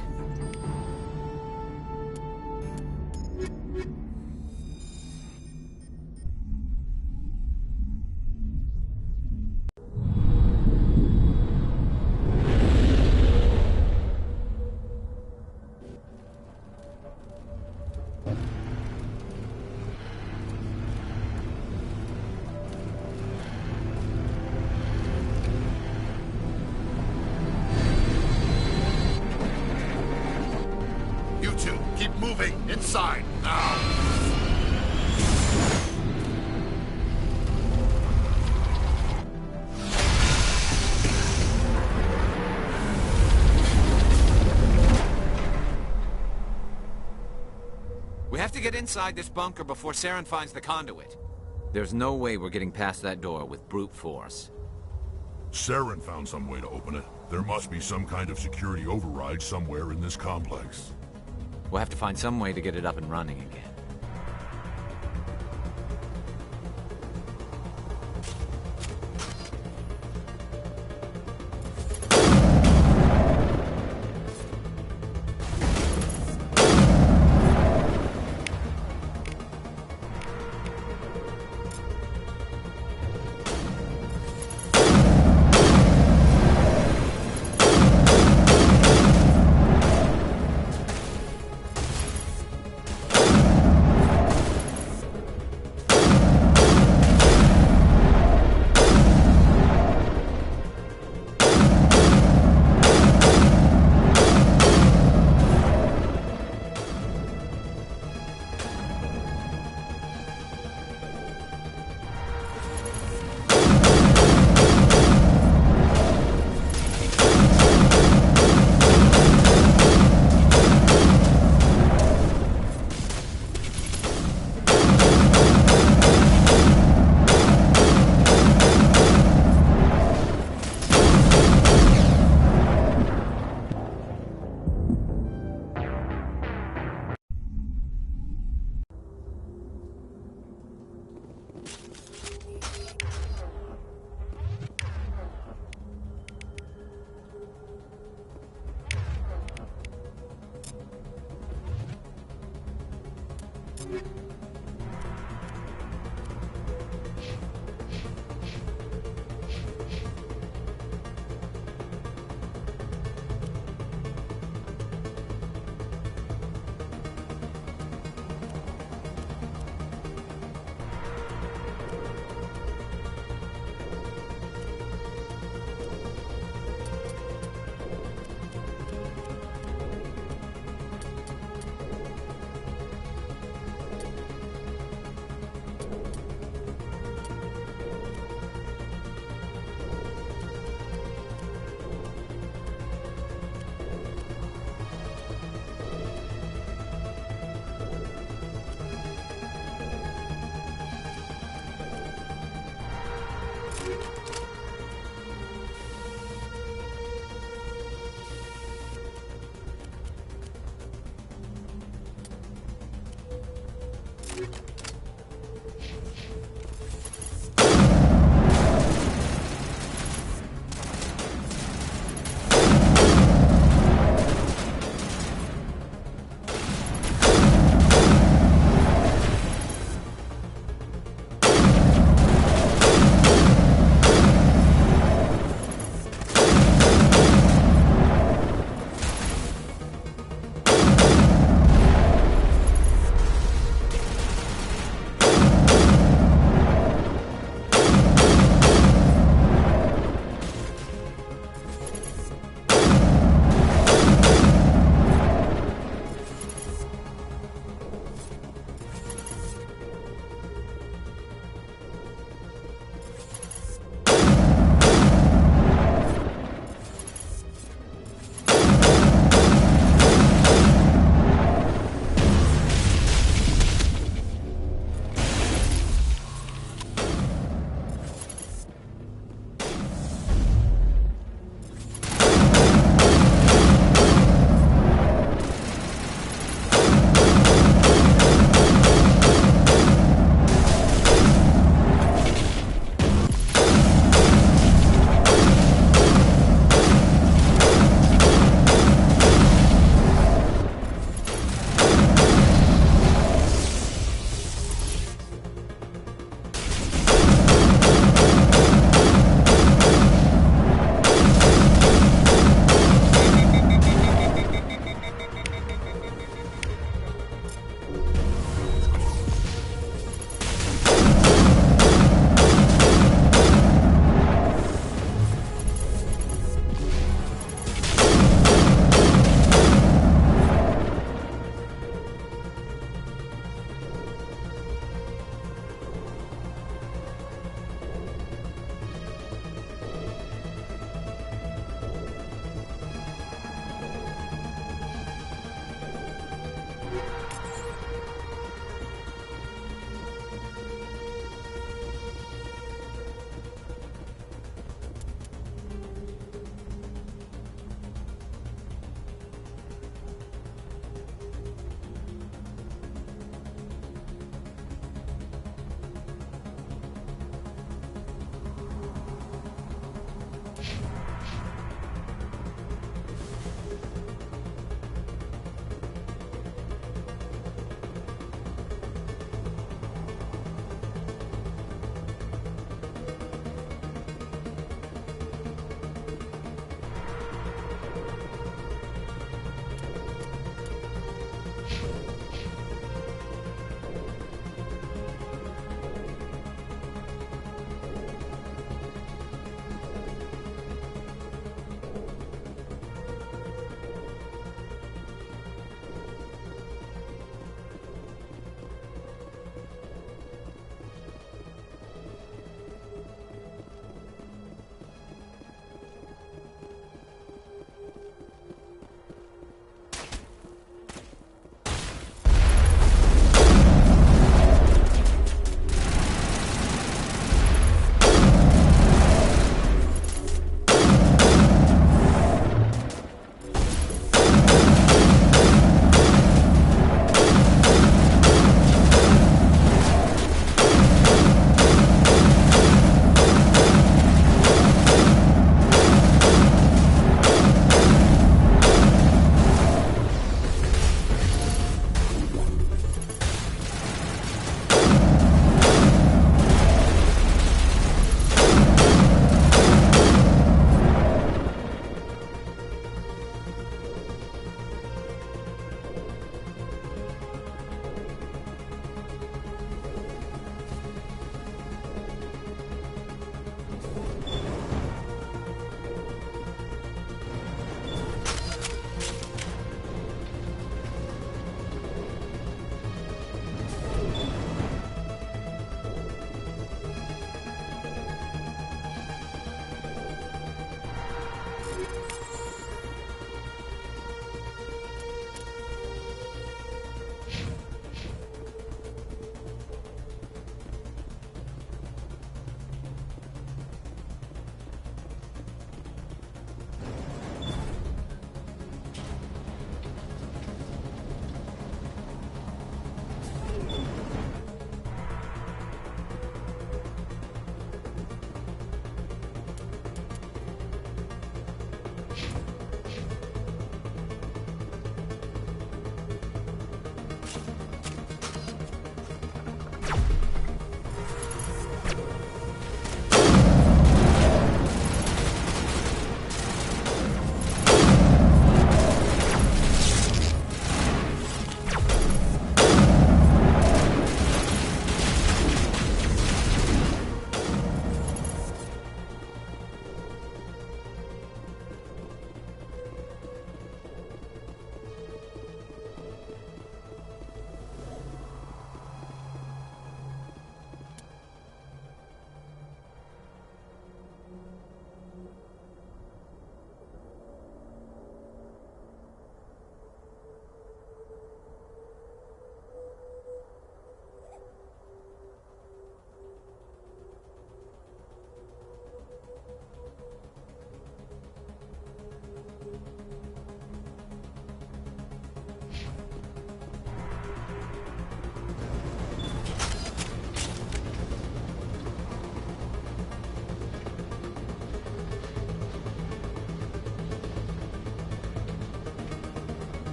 Inside, now! We have to get inside this bunker before Saren finds the conduit. There's no way we're getting past that door with brute force. Saren found some way to open it. There must be some kind of security override somewhere in this complex. We'll have to find some way to get it up and running again.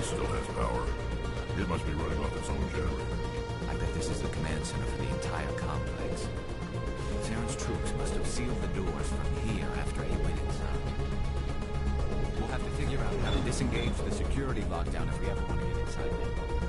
place still has power. It must be running off its own generator. I bet this is the command center for the entire complex. Saren's troops must have sealed the doors from here after he went inside. We'll have to figure out how to disengage the security lockdown if we ever want to get inside that building.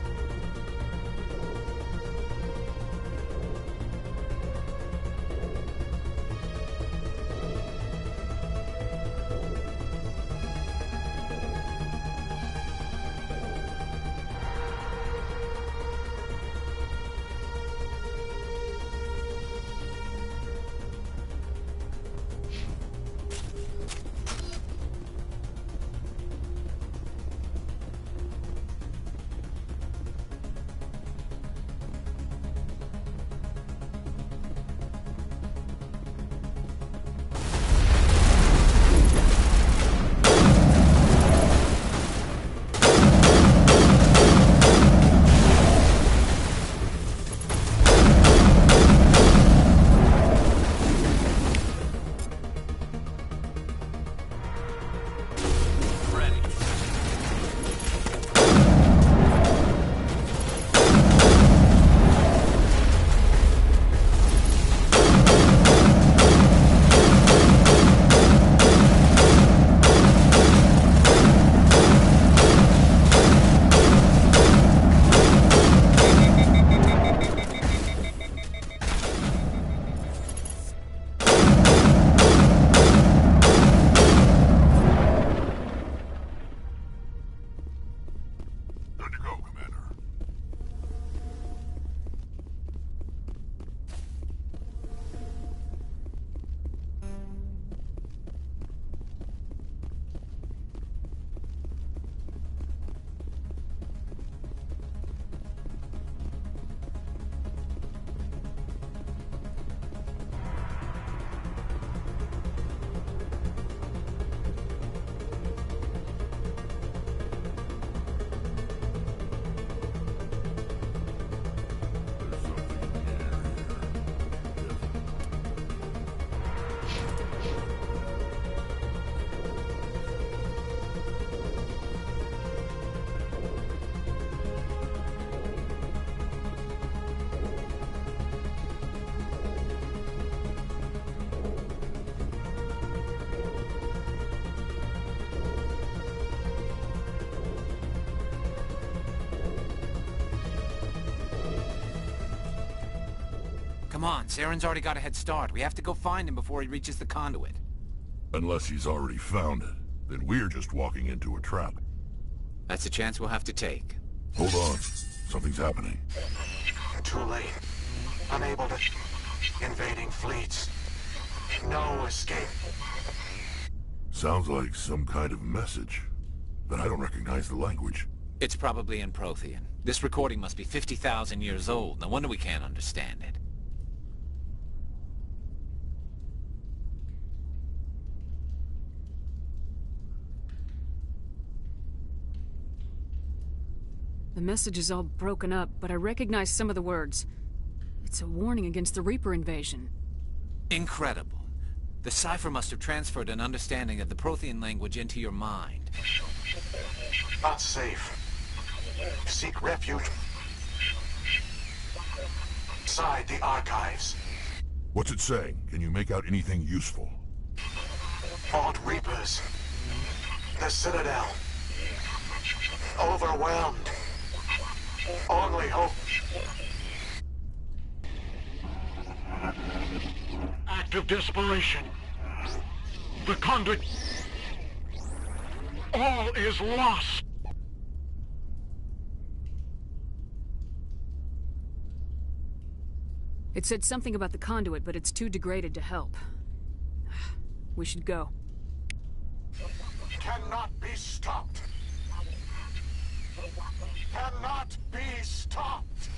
Come on, Saren's already got a head start. We have to go find him before he reaches the conduit. Unless he's already found it, then we're just walking into a trap. That's a chance we'll have to take. Hold on. Something's happening. Too late. Unable to... Invading fleets. No escape. Sounds like some kind of message. But I don't recognize the language. It's probably in Prothean. This recording must be 50,000 years old. No wonder we can't understand it. The message is all broken up, but I recognize some of the words. It's a warning against the Reaper invasion. Incredible. The cipher must have transferred an understanding of the Prothean language into your mind. Not safe. Seek refuge inside the archives. What's it saying? Can you make out anything useful? Fought Reapers. The Citadel. Overwhelmed. Only hope. Act of desperation. The conduit. All is lost. It said something about the conduit, but it's too degraded to help. We should go. Cannot be stopped. Cannot be stopped.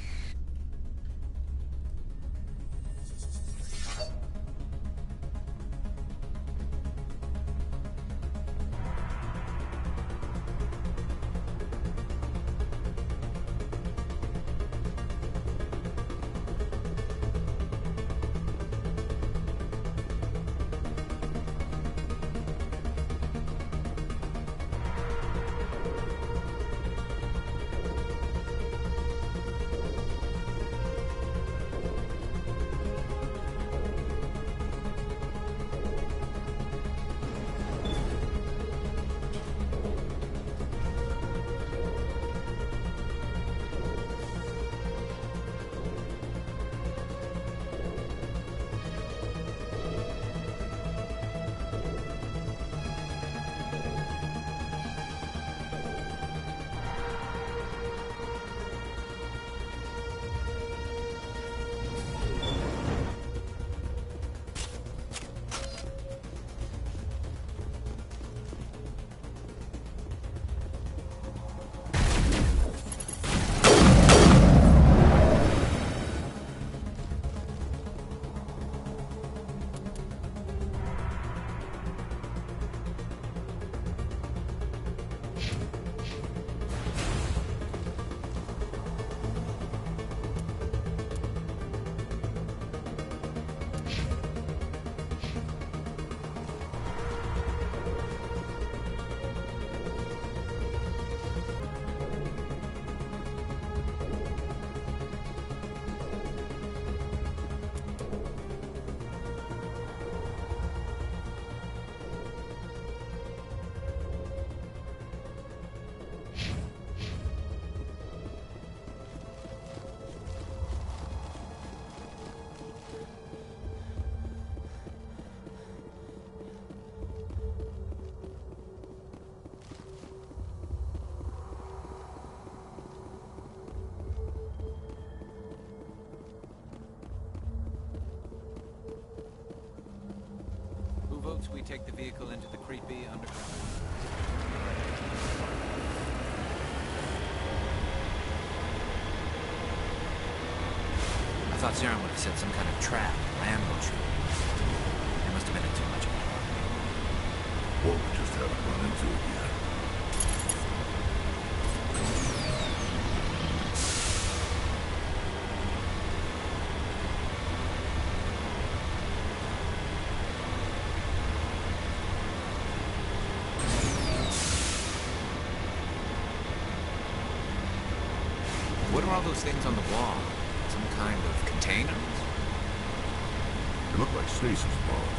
moves, we take the vehicle into the creepy underground. I thought Saren would have set some kind of trap or ambush. There must have been too much of it. Or we just haven't run into it yet. What are all those things on the wall? Some kind of containers? They look like stasis bombs.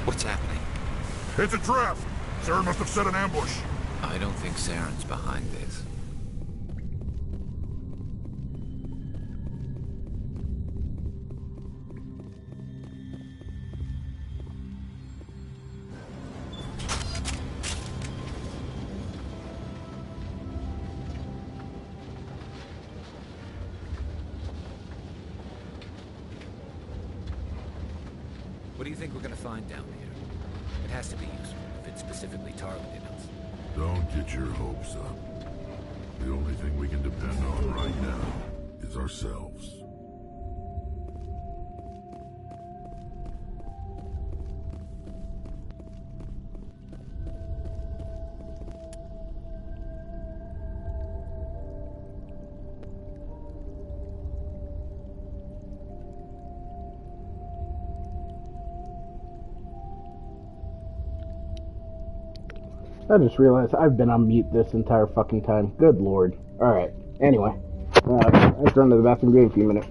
What's happening? It's a trap! Saren must have set an ambush. I don't think Saren's behind this. What do you think we're gonna find down here? It has to be useful if it's specifically targeted us. Don't get your hopes up. The only thing we can depend on right now is ourselves. I just realized I've been on mute this entire fucking time. Good lord. Alright, anyway. I have to run to the bathroom in a few minutes.